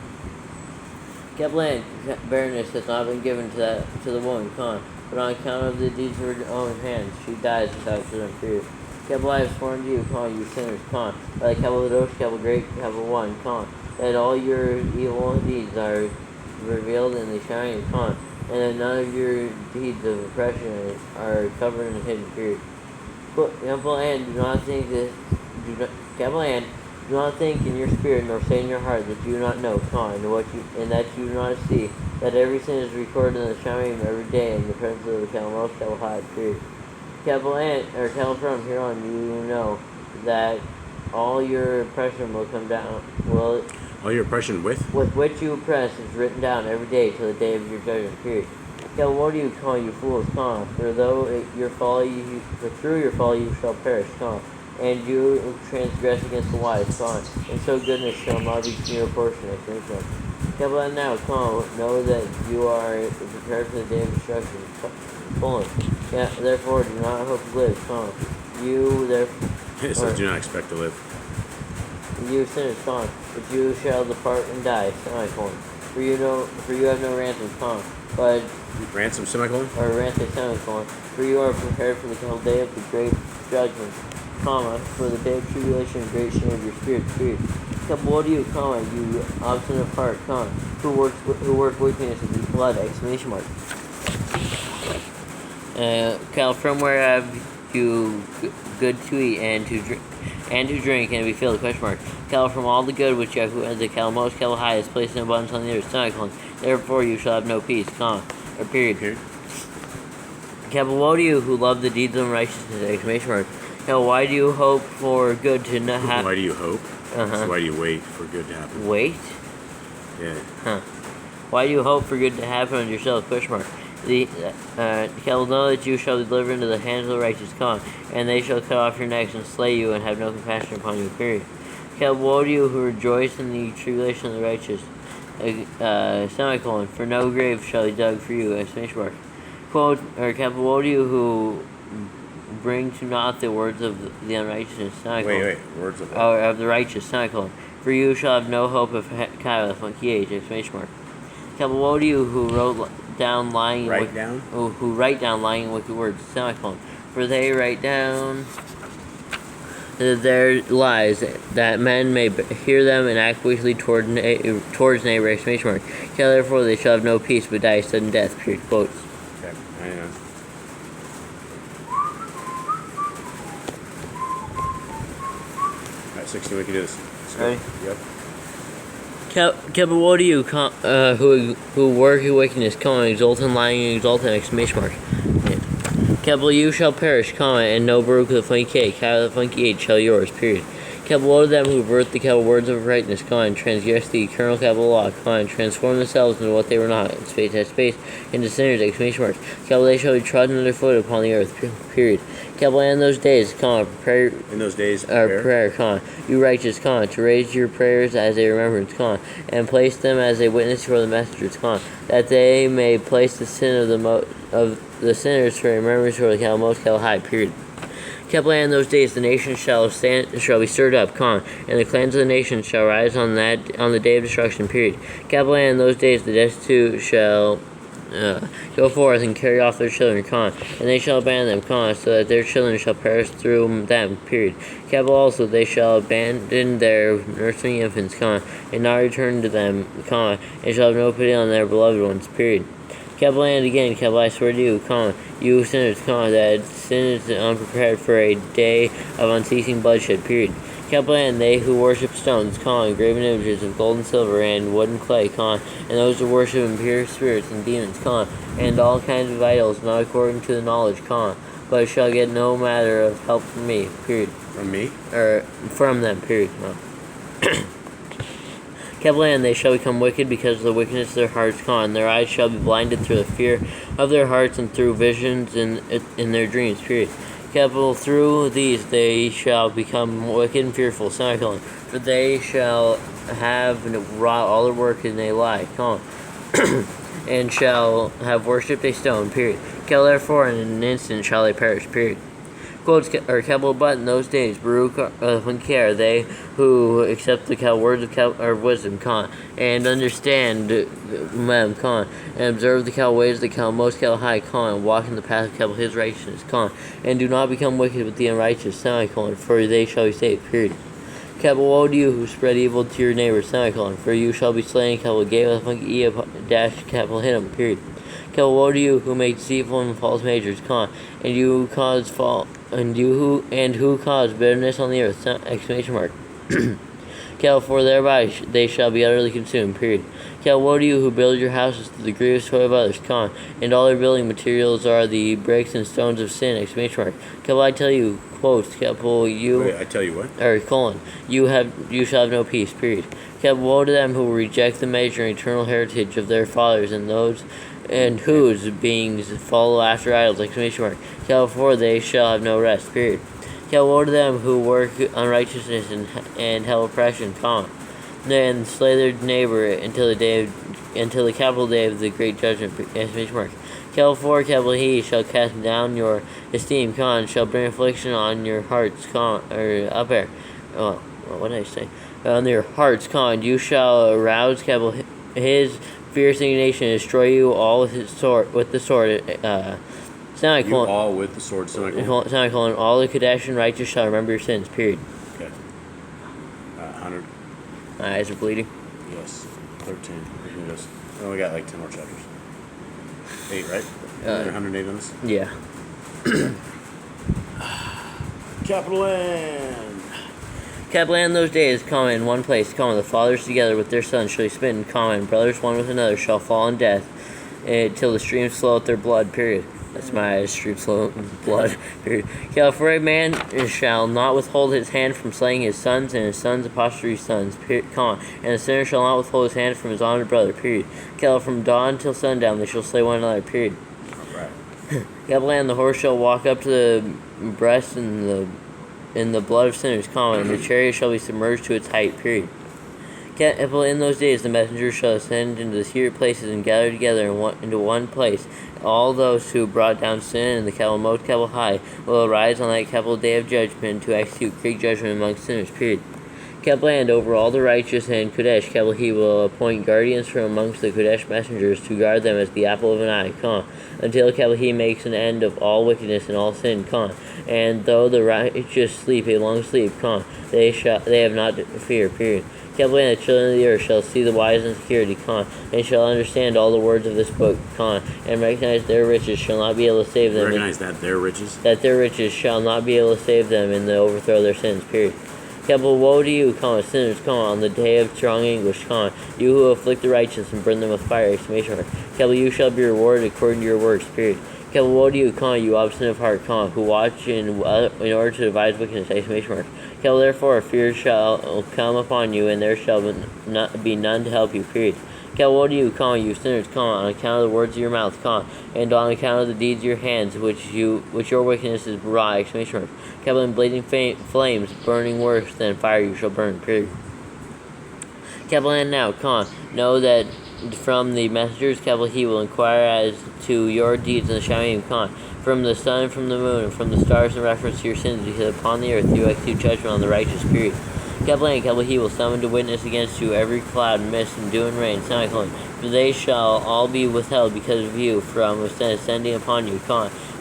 Land, barrenness has not been given to the woman, but on account of the deeds of her own hands, she dies without children, period. I have sworn to you, you sinners, by the Kadosh, great, 1, that all your evil deeds are revealed in the shining, and that none of your deeds of oppression are covered and hidden, period. And do not think this, do not think in your spirit nor say in your heart that you do not know, and that you do not see that every sin is recorded in the Shamim every day in the presence of the Kel period. From here on, you know that all your oppression will come down. All your oppression with which you oppress is written down every day till the day of your judgment, period. What do you call, you fools, for through your folly you shall perish, and you transgress against the wise, and so goodness shall not be your portion, and now, know that you are prepared for the day of destruction. Therefore do not hope to live, you therefore. It says do not expect to live. You sinners, but you shall depart and die, for you have no ransom, but ransom, semicolon? Or ransom, semicolon, for you are prepared for the whole day of the great judgment, for the day of tribulation and great shame of your spirit, period. Woe to you, you obstinate heart, who work wickedness and eat blood, exclamation mark. From where have you good to eat and to drink and be filled, question mark. From all the good which Yahuwah the most high has placed in abundance on the earth, semicolon. Therefore you shall have no peace, or period. Woe to you who love the deeds of righteousness, exclamation mark. Why do you hope for good to not happen? Why do you hope? So why do you wait for good to happen? Wait? Yeah. Why do you hope for good to happen on yourself, question mark. Know that you shall be delivered into the hands of the righteous, and they shall cut off your necks and slay you and have no compassion upon you, period. Woe to you who rejoice in the tribulation of the righteous, semicolon, for no grave shall be dug for you, exclamation mark. Woe to you who bring to naught the words of the unrighteousness, semicolon. Wait, words of what? Of the righteous, semicolon. For you shall have no hope of exclamation mark. Woe to you who wrote down lying who write down lying and wicked words, semicolon. For they write down their lies, that men may hear them and act wickedly towards neighbor, exclamation mark. Therefore they shall have no peace but die sudden death, period, quotes. Okay, I know. Alright, 16 we can do this. Ready? Yep. Woe to you who work in wickedness, exult in lying and exalt in exclamation mark. You shall perish, and no Baruch the funky cake, out of the funky age shall yours, period. Woe to them who pervert the words of rightness, and transgress the eternal law, and transform themselves into what they were not, space into sinners, exclamation mark. They shall be trodden underfoot upon the earth, period. In those days, prepare. In those days, prayer, you righteous, to raise your prayers as a remembrance, and place them as a witness for the messengers, that they may place the sin of the sinners for a remembrance for the most high, period. In those days the nations shall be stirred up, and the clans of the nations shall rise on the day of destruction, period. In those days the destitute shall go forth and carry off their children, and they shall abandon them, so that their children shall perish through them, period. Also they shall abandon their nursing infants, and not return to them, and shall have no pity on their beloved ones, period. Capital and again, capital I swear to you, you sinners, that sin is unprepared for a day of unceasing bloodshed, period. Capital N, they who worship stones, graven images of gold and silver and wood and clay, and those who worship impure spirits and demons, and all kinds of idols, not according to the knowledge, but shall get no matter of help from me, period. From me? Or from them, period. No. Capital N, they shall become wicked because of the wickedness of their hearts, and their eyes shall be blinded through the fear of their hearts and through visions in their dreams, period. Capital, through these they shall become wicked and fearful, for they shall have wrought all their work in a lie, and shall have worshipped a stone, period. Capital, therefore, in an instant shall they perish, period. Quotes, or capital, but in those days, Baruch are they who accept the words of wisdom, and understand them, and observe the ways of the most high, and walk in the path of his righteousness, and do not become wicked with the unrighteous, for they shall be saved, period. Capital, woe to you who spread evil to your neighbors, for you shall be slain, capital him, period. Capital, woe to you who make deceitful and false majors, and you who cause who cause bitterness on the earth, exclamation mark. Capital, for thereby they shall be utterly consumed, period. Capital, woe to you who build your houses to the grievous toil of others, and all their building materials are the bricks and stones of sin, exclamation mark. Capital, I tell you, quotes, capital, you... Wait, I tell you what? Or, you shall have no peace, period. Capital, woe to them who reject the measure and eternal heritage of their fathers, and whose beings follow after idols, exclamation mark. Capital, for they shall have no rest, period. Capital, woe to them who work unrighteousness and have oppression, and slay their neighbor until the capital day of the great judgment, exclamation mark. Capital, for capital he shall cast down your esteem, shall bring affliction on your hearts, or up air. Oh, what did I say? On your hearts, you shall arouse capital his fierce indignation and destroy you all with the sword. You all with the sword, semicolon. All the Kadesh and righteous shall remember your sins, period. Okay. 100. My eyes are bleeding. Yes. 13. Oh, we got like 10 more chapters. 8, right? 108 on this? Yeah. Capital N. Capital N, those days, in one place, the fathers together with their sons shall be smitten, and brothers one with another shall fall in death, till the streams flow out their blood, period. That's my eyes, streams flow blood, period. Capital, for a man shall not withhold his hand from slaying his sons, and his sons' apostrophe sons, period, and the sinner shall not withhold his hand from his honored brother, period. Capital, from dawn till sundown they shall slay one another, period. Alright. Capital N, the horse shall walk up to the breast in the blood of sinners, and the chariot shall be submerged to its height, period. Capital, in those days the messenger shall ascend into the secret places and gather together into one place all those who brought down sin, and the capital most capital high will arise on that capital day of judgment to execute great judgment among sinners, period. Capital and over all the righteous and Kodesh, capital he will appoint guardians from amongst the Kodesh messengers to guard them as the apple of an eye, until capital he makes an end of all wickedness and all sin, and though the righteous sleep a long sleep, they have not to fear, period. Capital and the children of the earth shall see the wise in security, and shall understand all the words of this book, and recognize their riches shall not be able to save them. Recognize that their riches? That their riches shall not be able to save them in the overthrow of their sins, period. Capital, woe to you, sinners, on the day of strong anguish, you who afflict the righteous and burn them with fire, exclamation mark. Capital, you shall be rewarded according to your works, period. Capital, woe to you, you obstinate of heart, who watch in order to devise wickedness, exclamation mark. Capital, therefore, fear shall come upon you, and there shall be none to help you, period. Capital, woe to you, you sinners, on account of the words of your mouth, and on account of the deeds of your hands, which your wickedness is brought, exclamation mark. Capital, in blazing flames, burning worse than fire you shall burn, period. Capital, and now, know that from the messengers, capital he will inquire as to your deeds in the Shamim, from the sun and from the moon, and from the stars in reference to your sins, because upon the earth you execute judgment on the righteous, period. Capital and capital he will summon to witness against you every cloud, mist, and dew and rain, semicolon, for they shall all be withheld because of you from ascending upon you,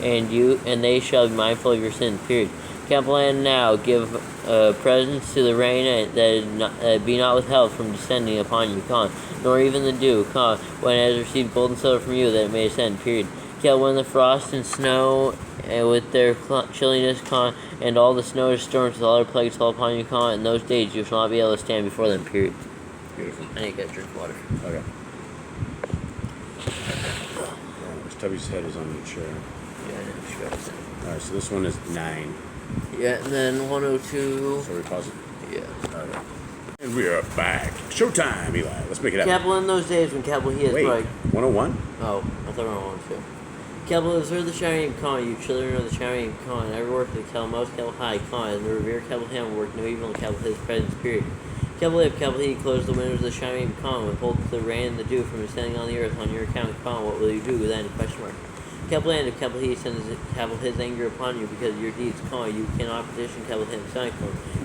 and they shall be mindful of your sins, period. Capital N now give presents to the rain that be not withheld from descending upon you, nor even the dew, when it has received gold and silver from you, that it may descend, period. When the frost and snow with their chilliness, and all the snow storms with all their plagues fall upon you, in those days you shall not be able to stand before them, period. Beautiful. I need to get a drink of water. Okay. Tubby's head is on the chair. Yeah, I know. Alright, so this one is 9. Yeah, and then 102. So we pause it? Yeah. Okay. And we are back. Showtime, Eli. Let's make it happen. Capital in those days when Capital he is Wait, like. 101? Oh, I thought we were on 102. Capital observe the shining you children of the shining every work of the Capital most Capital high, and the revere Capital him work no evil in Capital his presence, period. Capital if Capital he close the windows of the shining withhold the rain and the dew from descending on the earth on your account, what will you do then? Question mark. Capital and if Capital he sends Capital his anger upon you because of your deeds, you cannot petition Capital him,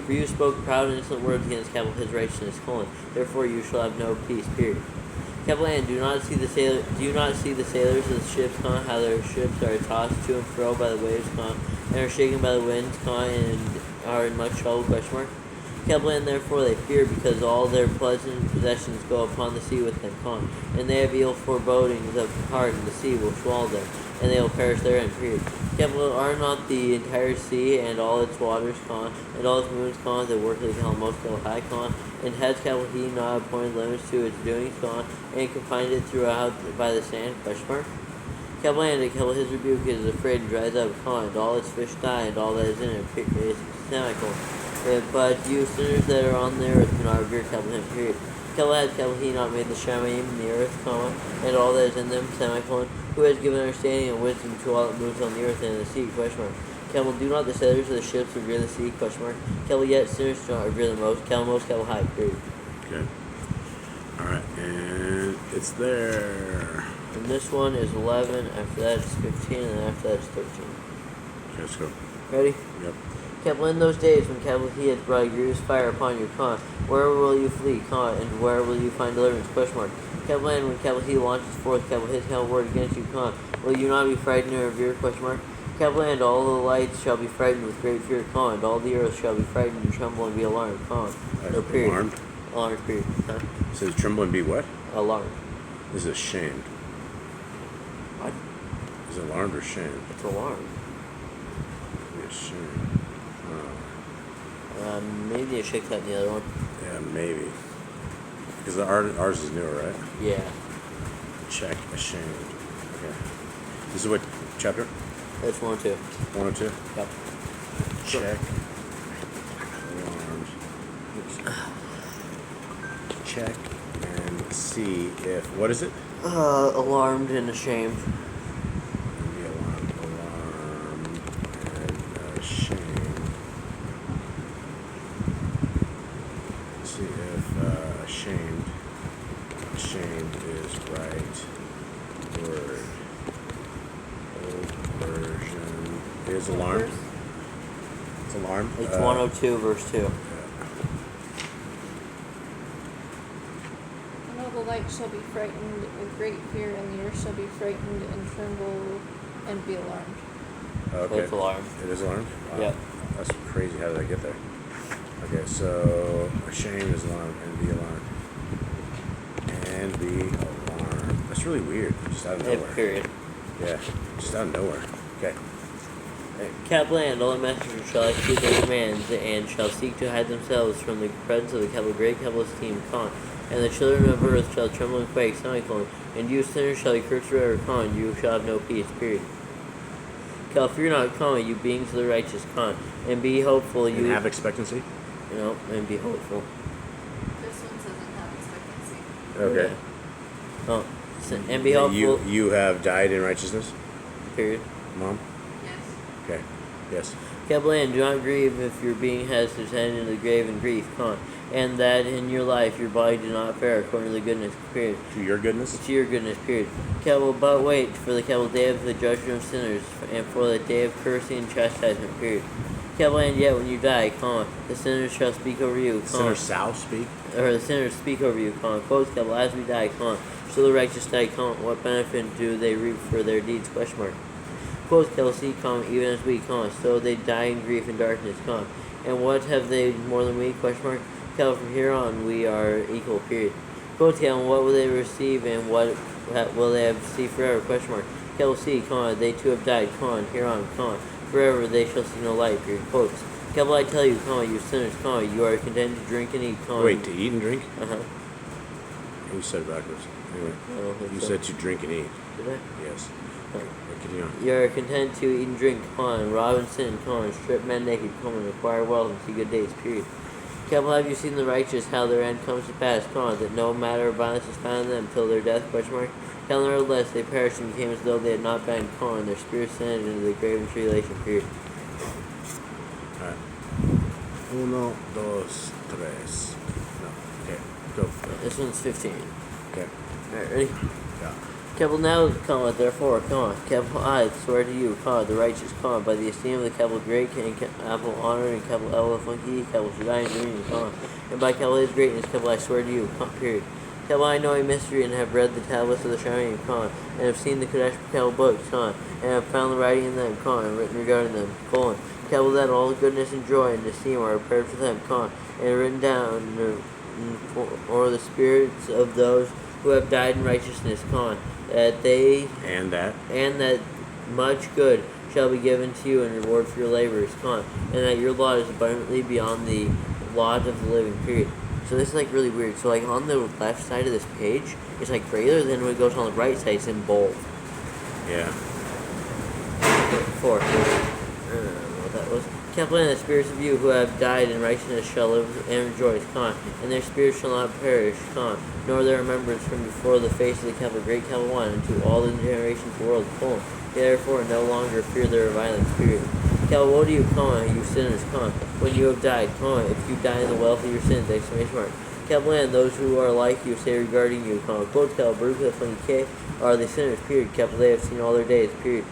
for you spoke proud and insolent words against Capital his righteousness, therefore you shall have no peace, period. Capital and do you not see the sailors of the ships, how their ships are tossed to and fro by the waves, and are shaken by the winds, and are in much trouble, question mark. Capital and therefore they fear, because all their pleasant possessions go upon the sea with them, and they have evil forebodings of heart, and the sea will swallow them, and they will perish therein, period. Capital are not the entire sea and all its waters, and all its moons, that work of the most high, and has Capital he not appointed limits to its doings, and confined it throughout by the sand, question mark. Capital and Capital his rebuke is afraid and dries up, and all its fish die, and all that is in it is semicolon. But you sinners that are on the earth cannot revere Capital him, period. Capital has Capital he not made the Shamayim in the earth, and all that is in them, semicolon, who has given understanding and wisdom to all that moves on the earth and in the sea, question mark. Capital, do not the sailors of the ships revere the sea, question mark. Capital, yet sinners do not revere the most, Capital high, period. Okay. Alright, and it's there. And this one is 11, after that it's 15, and after that it's 13. Okay, let's go. Ready? Yep. Capital, in those days when Capital he has brought a grievous fire upon you, where will you flee, and where will you find deliverance, question mark. Capital, and when Capital he launches forth his word against you, will you not be frightened or revere, question mark. Capital, and all the lights shall be frightened with great fear, and all the earth shall be frightened and tremble and be alarmed, or period. Alarmed? Alarmed, period. It says tremble and be what? Alarmed. This is ashamed. What? Is it alarmed or shamed? It's alarmed. Be ashamed. Maybe I should cut the other one. Yeah, maybe. Because ours is newer, right? Yeah. Check ashamed. Okay. This is what chapter? That's 102. 102? Yep. Check. Alarmed. Check and see if. What is it? Alarmed and ashamed. Be alarmed. Alarmed and ashamed. See if ashamed is right word. Old version is alarmed. It's alarmed. It's 102 verse 2. And all the light shall be frightened with great fear, and the earth shall be frightened and tremble and be alarmed. Okay. It's alarmed. It is alarmed? Wow. Yeah. That's crazy. How did I get there? Okay, so ashamed is alarmed and be alarmed. And be alarmed. That's really weird. Just out of Yeah, nowhere. period. Yeah, just out of nowhere. Okay. Capital and all the messengers shall execute their commands, and shall seek to hide themselves from the presence of the capital great capital esteemed, and the children of earth shall tremble and quake, semicolon, and you sinners shall be cursed forever, you shall have no peace, period. Fear not, you beings of the righteous, and be hopeful, you... And have expectancy? And be hopeful. This one doesn't have expectancy. Okay. Oh, and be hopeful... You have died in righteousness? Period. Mom? Yes. Okay. Yes. Capital N, do not grieve if your being has descended into the grave in grief, and that in your life your body do not fare according to the goodness, period. To your goodness? To your goodness, period. Capital, but wait for the capital day of the judgment of sinners, and for the day of cursing and chastisement, period. Capital, and yet when you die, the sinners shall speak over you, Sinners shall speak? or the sinners speak over you, quotes capital, as we die, shall the righteous die, what benefit do they reap for their deeds, question mark. Quoth Kel, see, even as we, so they die in grief and darkness, and what have they more than we, question mark? Kel, from here on we are equal, period. Quoth Kel, and what will they receive, and what will they have see forever, question mark? Kel, see, they too have died, here on, forever they shall see no light, period. Quotes. Kel, I tell you, you sinners, you are content to drink and eat, Wait, to eat and drink? Uh-huh. You said it backwards. Anyway, I don't think you so. said to drink and eat. Did I? Yes. Oh. Okay, continue on. You are content to eat and drink, rob and sin, strip men naked, and acquire wealth and see good days, period. Kel, have you seen the righteous, how their end comes to pass, that no matter of violence is found in them till their death, question mark? Kel, nevertheless, they perished and became as though they had not been, and their spirits descended into the grave and tribulation, period. Alright. Uno, dos, tres. No. Okay, go. This one's 15. Okay. Alright, ready? Yeah. Kevel now, therefore, Kevel I swear to you, the righteous, by the esteem of the Kevel great, and Kevel honor, and Kevel El Funky, Kevel Shaddai, and Green, and by Kevel his greatness, Kevel I swear to you, period. Kevel I know a mystery, and have read the tablets of the Sharim, and have seen the Kodesh Kevel books, and have found the writing in them, and written regarding them, Kevel that all goodness and joy and esteem are prepared for them, and written down for the spirits of those who have died in righteousness, that they And that. much good shall be given to you in reward for your labors, and that your lot is abundantly beyond the lot of the living, period. So this is like really weird. So like on the left side of this page, it's like greater than when it goes on the right side, it's in bold. Yeah. 4. What that was. Kevel, and the spirits of you who have died in righteousness shall live and rejoice, and their spirits shall not perish, nor their remembrance from before the face of the Kevel, great Kevel one, unto all the generations of the world, therefore no longer fear their violence, period. Kevel, woe to you, you sinners, when you have died, if you die in the wealth of your sins, exclamation mark. Kevel, and those who are like you say regarding you, quote Kevel, Baruch the are the sinners, period. Kevel, they have seen all their days, period.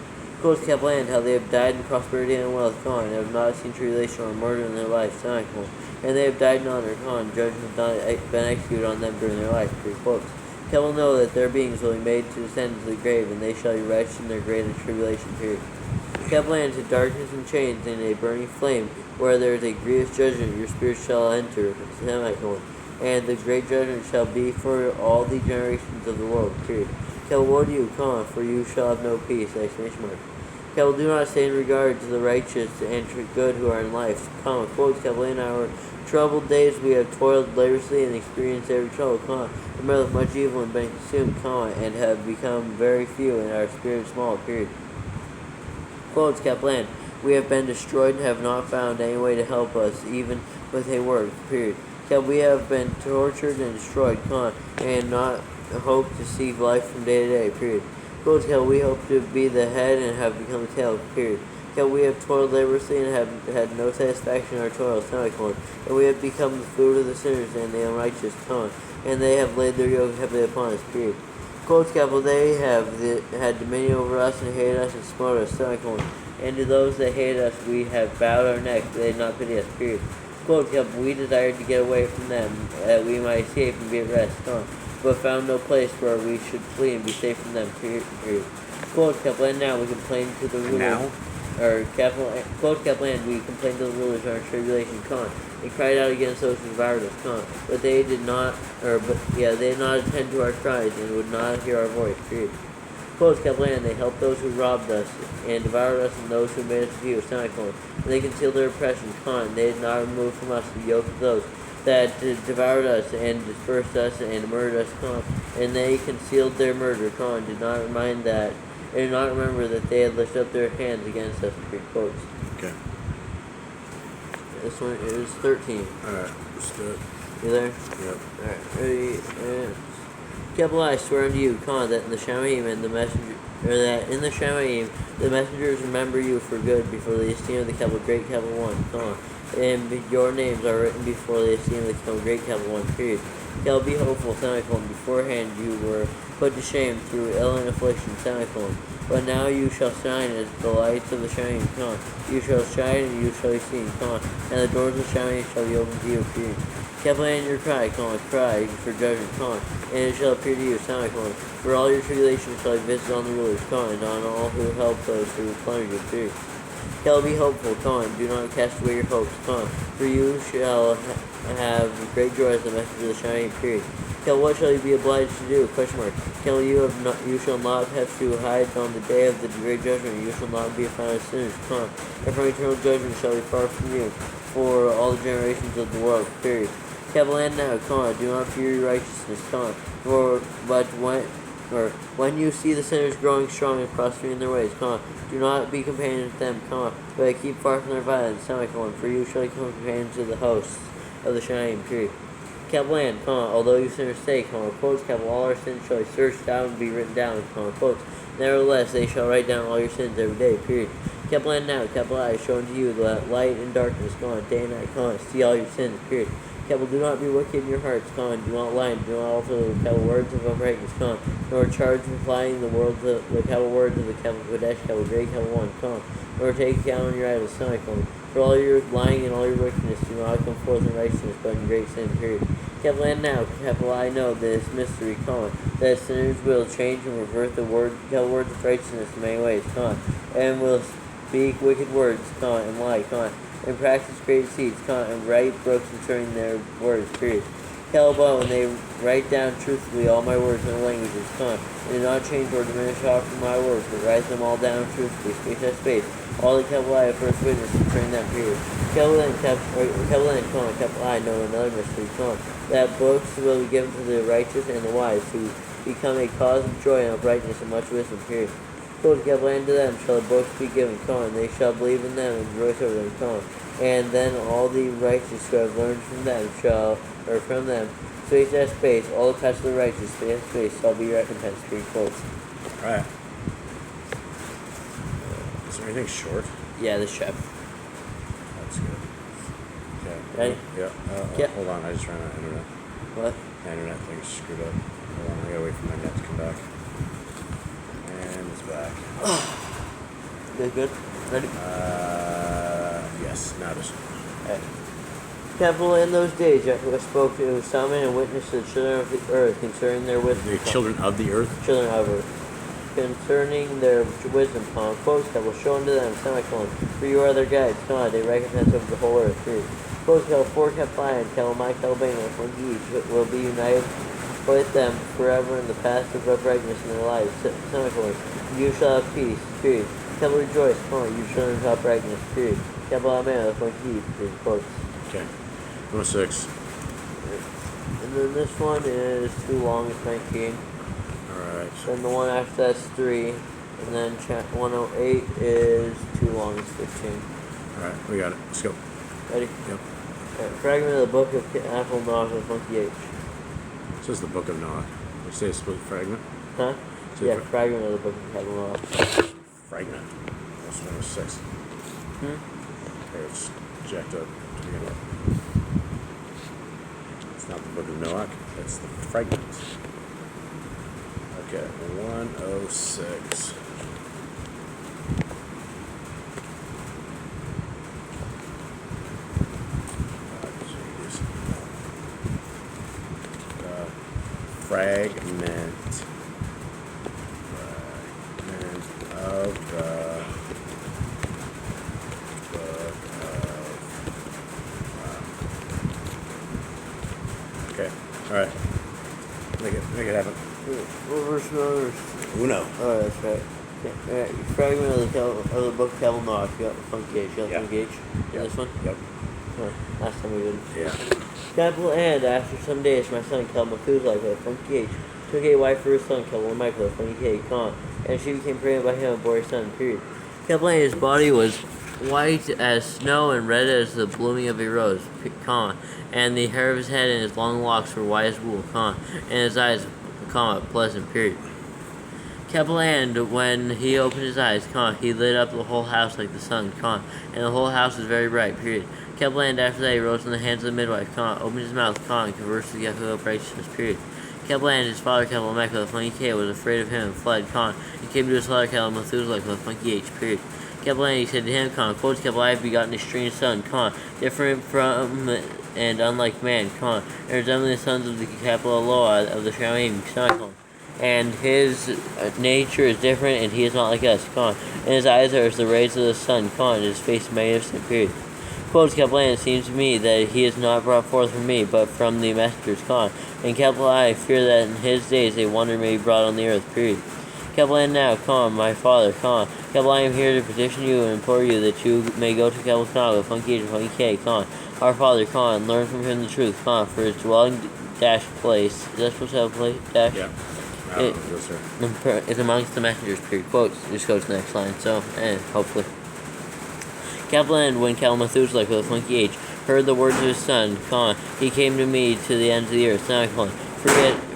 Quotes Kevel, how they have died in prosperity and wealth, and have not seen tribulation or murder in their life, and they have died in honor, judgment has not been executed on them during their life, quotes. Kevel know that their beings will be made to descend into the grave, and they shall be wretched in their greatest tribulation, period. Kevel, to darkness and chains in a burning flame, where there is a grievous judgment, your spirits shall enter, and the great judgment shall be for all the generations of the world, period. Kevel, woe to you, for you shall have no peace, exclamation mark. Kevel, do not say in regard to the righteous and good who are in life, quotes Kevel, in our troubled days we have toiled laboriously and experienced every trouble, and met with much evil and been consumed, and have become very few and our spirits small, period. Quotes Kevel, we have been destroyed and have not found any way to help us, even with a word, period. Kevel, we have been tortured and destroyed, and not hope to see life from day to day, period. Quotes Kevel, we hope to be the head and have become the tail, period. Kevel, we have toiled laboriously and have had no satisfaction in our toils, and we have become the food of the sinners and the unrighteous, and they have laid their yoke heavily upon us, period. Quotes Kevel, they have had dominion over us and hated us and smote us, and to those that hated us we have bowed our neck, they did not pity us, period. Quotes Kevel, we desired to get away from them, that we might escape and be at rest, but found no place where we should flee and be safe from them, period. Quote Kevel, and now we complain to the rulers. Quote Kevel, and we complained to the rulers in our tribulation, and cried out against those who devoured us, but they did not attend to our cries and would not hear our voice, period. Quote Kevel, and they helped those who robbed us and devoured us, and those who made us abuse, and they concealed their oppression, and they did not remove from us the yoke of those that devoured us and dispersed us and murdered us, and they concealed their murder, did not remember that they had lifted up their hands against us, quotes. Okay. This one is 13. Alright, let's do it. You there? Yep. Alright, ready, and Kevel, I swear unto you, that in the Shamaim and the messenger, or that in the Shamaim the messengers remember you for good before the esteem of the Kevel, great Kevel one, and your names are written before they see the great capital one, period. Kel, be hopeful, semicolon. Beforehand you were put to shame through ill and affliction, semicolon. But now you shall shine as the lights of the shining, You shall shine and you shall be seen, And the doors of shining shall be opened to you, period. Capital N, your cry, cry for judgment, And it shall appear to you, semicolon. For all your tribulations shall be visited on the rulers, and on all who help those who plunder you, period. Shall be hopeful, do not cast away your hopes, for you shall have great joy as the message of the shining, period. What shall you be obliged to do? You shall not have to hide on the day of the great judgment. You shall not be found as sinners, And from eternal judgment shall be far from you, for all the generations of the world, period. Land now, do not fear your righteousness, when you see the sinners growing strong and prospering in their ways, do not be companions with them, but keep far from their violence, for you shall become companions of the hosts of the shining, period. Land, although you sinners say, all our sins shall be searched out and be written down, nevertheless they shall write down all your sins every day, period. Land now, I show unto you the light and darkness, day and night, see all your sins, period. Do not be wicked in your hearts, do not lie, do not alter the words of uprightness, nor charge with lying the words of the Kodesh, great, one, nor take account on your idols, for all your lying and all your wickedness do not come forth in righteousness, but in great sin, period. Land now, I know this mystery, that sinners will change and revert the words of righteousness in many ways, and will speak wicked words, and lie, and practice great deceits, and write books concerning their words, period. When they write down truthfully all my words in their languages, and do not change or diminish aught from my words, but write them all down truthfully, space by space, all the I have first witnessed concerning that period. I know another mystery, that books will be given to the righteous and the wise, who become a cause of joy and uprightness and much wisdom, period. To them shall the books be given, and they shall believe in them and rejoice over them, and then all the righteous who have learned from them space by space, all the paths of the righteous, space by space, shall be recompensed, period. Alright. Is there anything short? Yeah, the chef. That's good. Okay. Ready? Yeah. Hold on, I just ran out of internet. What? My internet thing's screwed up. Hold on, I gotta wait for my net to come back. And it's back. Good? Ready? Yes, now it is. In those days, Yahweh spoke to Simon and witnessed to the children of the earth concerning their wisdom. The children of the earth? Children of earth. Concerning their wisdom, that will show unto them, for you are their guides, they recompense over the whole earth, period. 4 and my when each will be united with them forever in the paths of uprightness in their lives, you shall have peace, period. Rejoice, you children of uprightness, period. Okay. 106. And then this one is too long, it's 19. Alright. Then the one after that's 3. And then 108 is too long, it's 15. Alright, we got it. Let's go. Ready? Yep. Right, fragment of the book of ʼANOdah with monkey H. It says the book of Noah. You say it's a fragment? Huh? Yeah, fragment of the book of ʼANOdah. Fragment. That's 106. Here, it's jacked up to begin with. It's not the book of Noah, it's the fragment. Okay, 106. Fragment of the book of okay, alright. Make it happen. Verse. Uno. Oh, that's right. Okay. Alright, fragment of the book of ʼANOdah. You got the funky H. You got the funky H? Yep. This one? Yep. Oh, last time we did. Yeah. And after some days, my son Methuselah with a funky H took a wife for his son Michael, a funky K, and she became pregnant by him and bore a son, period. His body was white as snow and red as the blooming of a rose, and the hair of his head and his long locks were white as wool, and his eyes, pleasant, period. And when he opened his eyes, he lit up the whole house like the sun, and the whole house was very bright, period. Kept land after that he rose in the hands of the midwife, opened his mouth, and conversed with Yahuwah of righteousness, period. Kept land, his father Lamech with a funky K was afraid of him and fled, and came to his father Methuselah with a funky H, period. Kept land, he said to him, quotes, I have begotten a strange son, different from and unlike man, and resembling the sons of the capital Loa of the Shalim, and his nature is different, and he is not like us, and his eyes are as the rays of the sun, and his face is magnificent, period. Quotes Kaplan, it seems to me that he is not brought forth from me, but from the messengers, and Kaplan, I fear that in his days a wonder may be brought on the earth, period. Kaplan now, my father, Kaplan, I am here to petition you and implore you that you may go to Kaplan with funky H and funky K, our father, and learn from him the truth, for his dwelling dash place. Is that supposed to have a place? Dash? Yeah. It's amongst the messengers, period. Quotes. Just go to the next line. So, hopefully. Kaplan, when Methuselah with a funky H heard the words of his son, he came to me to the ends of the earth,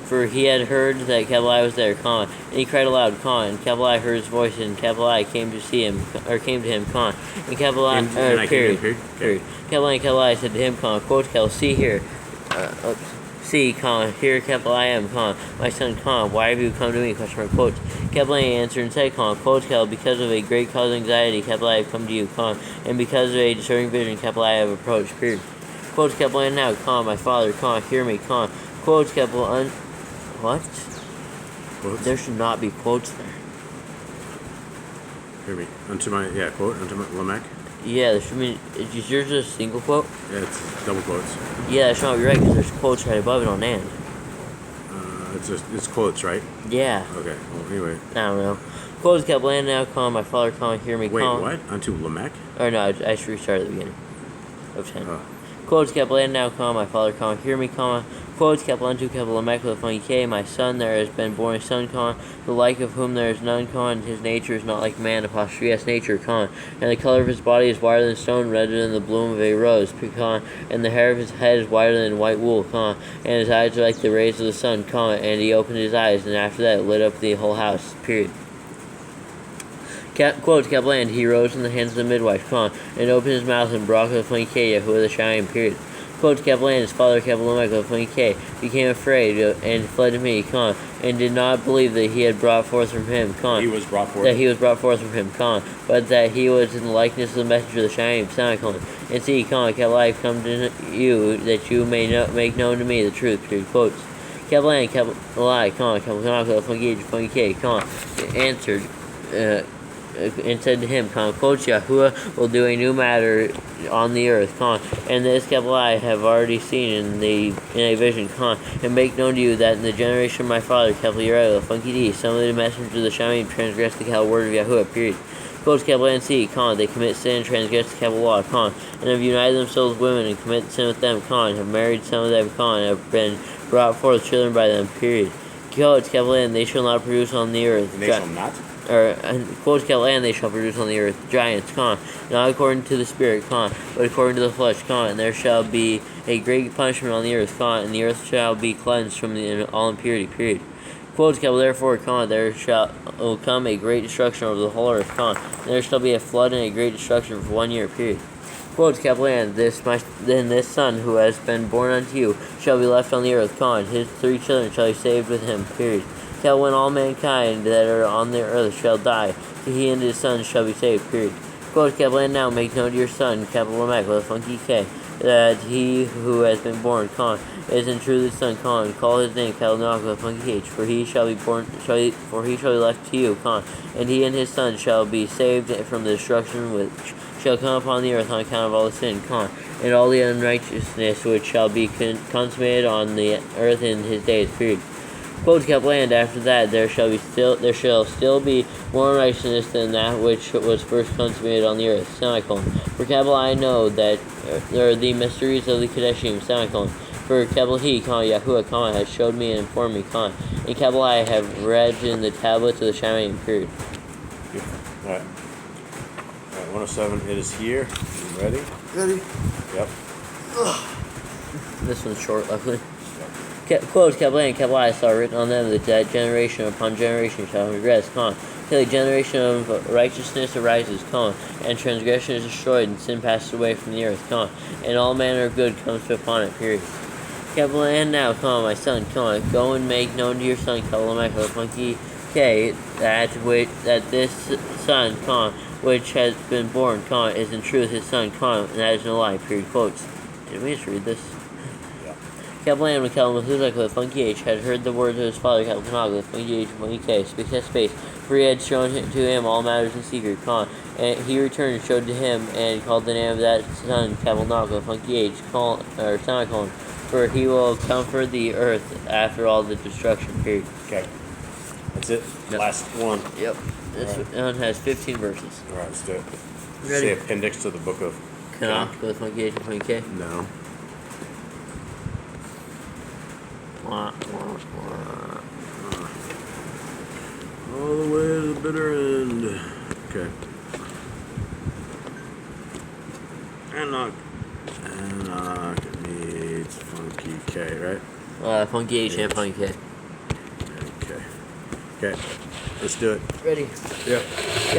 for he had heard that Kaplan was there, and he cried aloud, and Kaplan heard his voice, and Kaplan came to see him, or came to him, and Kaplan, period. Kaplan said to him, quote, see here, see, here Kaplan I am, my son, why have you come to me, quote. Kaplan answered and said, quote, because of a great cause of anxiety, Kaplan I have come to you, and because of a disturbing vision, Kaplan I have approached, period. Quote, Kaplan now, my father, hear me, quote, Kaplan, what? Quotes? There should not be quotes there. Hear me. Unto my Lamech. Yeah, there should be. Is yours just a single quote? Yeah, it's double quotes. Yeah, that should not be right because there's quotes right above it on and. It's quotes, right? Yeah. Okay. Well, anyway. I don't know. Quotes kept land now, my father, hear me, Wait, what? Unto Lamech? Or no, I should restart at the beginning of 10. Oh. Quotes kept land now, my father, hear me, quotes kept unto Lamech with a funny K, my son, there has been born a son, the like of whom there is none, his nature is not like man, apostrophe S nature, and the color of his body is whiter than stone, redder than the bloom of a rose, and the hair of his head is whiter than white wool, and his eyes are like the rays of the sun, and he opened his eyes, and after that lit up the whole house, period. Quotes kept land, he rose in the hands of the midwife, and opened his mouth and brought with a funny K, Yahuwah the Shalim, period. Quotes kept land, his father Lamech with a funny K, became afraid and fled to me, and did not believe that he had brought forth from him, He was brought forth. that he was brought forth from him, but that he was in the likeness of the messenger of the Shalim, and see, kept life come to you, that you may make known to me the truth, period. Quotes. Kept land, kept alive, kept with a funky K, answered, and said to him, quotes, Yahuwah will do a new matter on the earth, and this I have already seen in a vision, and make known to you that in the generation of my father, Uriah, funky D, some of the messengers of the Shalim transgressed the word of Yahuwah, period. Quotes, and see, they commit sin and transgress the law, and have united themselves with women and commit sin with them, have married some of them, and have been brought forth children by them, period. Quotes, they shall not produce on the earth. They shall not? Quotes and they shall produce on the earth giants, not according to the spirit, but according to the flesh, and there shall be a great punishment on the earth, and the earth shall be cleansed from all impurity, period. Quotes, therefore, there shall come a great destruction over the whole earth, and there shall be a flood and a great destruction for 1 year, period. Quotes, then this son who has been born unto you shall be left on the earth, his 3 children shall be saved with him, period. Till when all mankind that are on the earth shall die, he and his sons shall be saved, period. Quote, now make known to your son, Lamech, with a funky K, that he who has been born, is in truth his son, and call his name y'Ananoah with a funky H, for he shall be left to you, and he and his sons shall be saved from the destruction which shall come upon the earth on account of all the sin, and all the unrighteousness which shall be consummated on the earth in his days, period. Quotes kept land, after that there shall still be more unrighteousness than that which was first consummated on the earth, For I know that there are the mysteries of the Kadeshim, For he, Yahuwah, has showed me and informed me, and I have read in the tablets of the Shalim, period. Alright. Alright, 107, it is here. You ready? Ready? Yep. This one's short, luckily. Quotes, I saw written on them that generation upon generation shall regress, Till the generation of righteousness arises, and transgression is destroyed, and sin passes away from the earth, and all manner of good comes upon it, period. And now, my son, go and make known to your son, Funky K, that this son, which has been born, is in truth his son, and that is no lie, period. Quotes. Did we just read this? Kaplan with Funky H had heard the words of his father, Kaplan with Funky H and Funky K, space, for he had shown to him all matters in secret, and he returned and showed to him, and called the name of that son, Kaplan with Funky H, semicolon, for he will comfort the earth after all the destruction, period. Okay. That's it? Yep. Last one. Yep. This one has 15 verses. Alright, let's do it. Ready? Say appendix to the book of y'QanOnih with Funky H and Funky K. No. All the way to the bitter end. Okay. y'Anok needs Funky K, right? Funky H and Funky K. Okay. Let's do it. Ready? Yeah.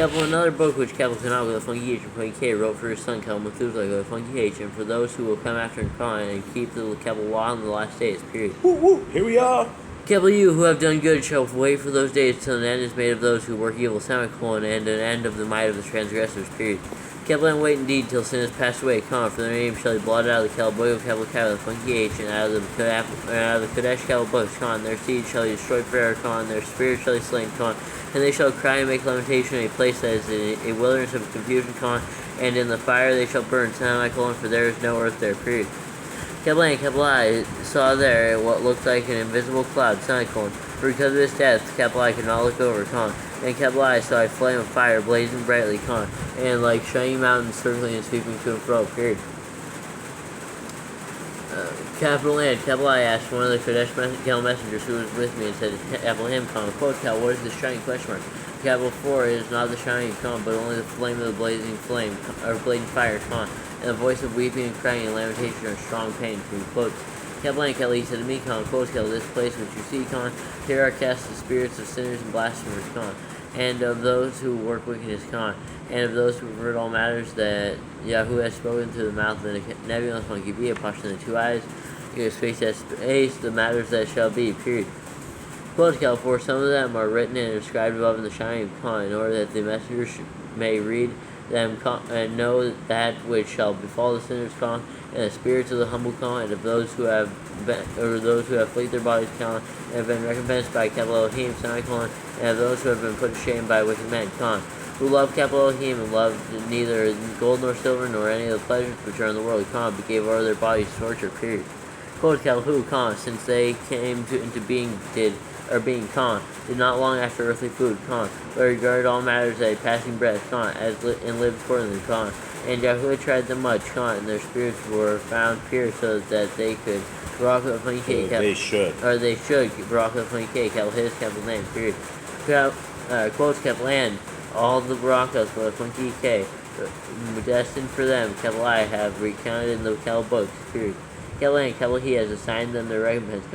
Another book which y'QanOnih with Funky H and Funky K wrote for his son Methuselah with Funky H, and for those who will come after him and keep the law in the last days, period. Woo woo! Here we are! You who have done good shall wait for those days till an end is made of those who work evil, semicolon, and an end of the might of the transgressors, period. Wait indeed till sin has passed away, for their name shall be blotted out of the book of the Funky H, and out of the Kodesh books, and their seed shall be destroyed forever, and their spirit shall be slain, and they shall cry and make lamentation in a place that is a wilderness of confusion, and in the fire they shall burn, semicolon, for there is no earth there, period. I saw there what looked like an invisible cloud, semicolon, for because of this death, I could not look over, and I saw a flame of fire blazing brightly, and like shining mountains circling and sweeping to and fro, period. I asked one of the Kodesh messengers who was with me and said, quote, what is this shining question mark? 4, it is not the shining, but only the flame of the blazing fire, and the voice of weeping and crying and lamentation are strong pain, quotes. Kelly said to me, quotes, this place which you see, here are cast the spirits of sinners and blasphemers, and of those who work wickedness, and of those who pervert all matters that Yahweh has spoken through the mouth of the nebulous monkey be, a passion in the 2 eyes, space as space, the matters that shall be, period. Quote, for some of them are written and inscribed above in the shining in order that the messengers may read them and know that which shall befall the sinners, and the spirits of the humble, and of those who have afflicted their bodies, and have been recompensed by Elohim, semicolon, and of those who have been put to shame by wicked men, who love Elohim and loved neither gold nor silver nor any of the pleasures which are in the world, but gave over their bodies to torture, period. Quote, who, since they came into being did not long after earthly food, but regarded all matters as a passing breath, and lived accordingly, and Yahweh tried them much, and their spirits were found pure, so that they could Barak of Funky K. They should Barak of Funky K. His capital name, period. Quotes, land, all the Barakas of Funky K, destined for them, I have recounted in the books, period. He has assigned them their recompense,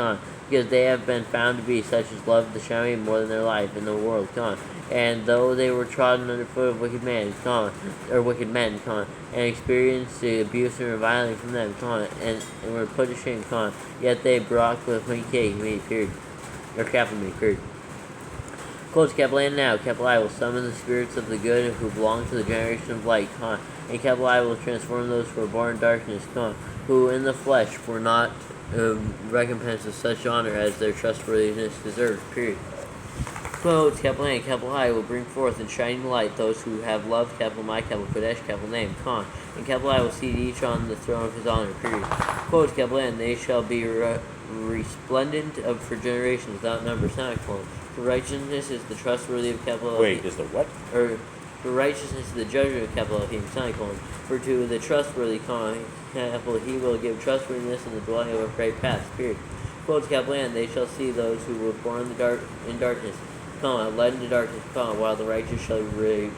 because they have been found to be such as loved the Shamim more than their life in the world, and though they were trodden underfoot of wicked men, and experienced the abuse and reviling from them, and were put to shame, yet they brought with me, period, or capital me, period. Quotes, and now, I will summon the spirits of the good who belong to the generation of light, and I will transform those who are born in darkness, who in the flesh were not recompensed with such honor as their trustworthiness deserved, period. Quotes, I will bring forth in shining light those who have loved my Kodesh, name, and I will seat each on the throne of his honor, period. Quotes, they shall be resplendent for generations without number, semicolon. For righteousness is the trustworthy of Elohim. Wait, is the what? Or for righteousness is the judgment of Elohim, semicolon. For to the trustworthy, he will give trustworthiness in the dwelling of a great path, period. Quotes, they shall see those who were born in darkness, led into darkness, while the righteous shall be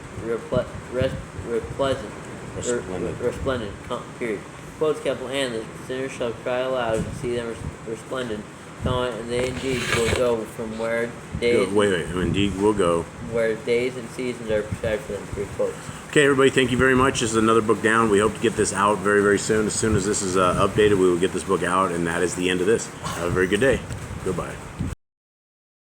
resplendent, period. Quotes, the sinners shall cry aloud and see them resplendent, And they indeed will go from where days Indeed will go. where days and seasons are prescribed for them to repose. Okay, everybody, thank you very much. This is another book down. We hope to get this out very, very soon. As soon as this is updated, we will get this book out, and that is the end of this. Have a very good day. Goodbye.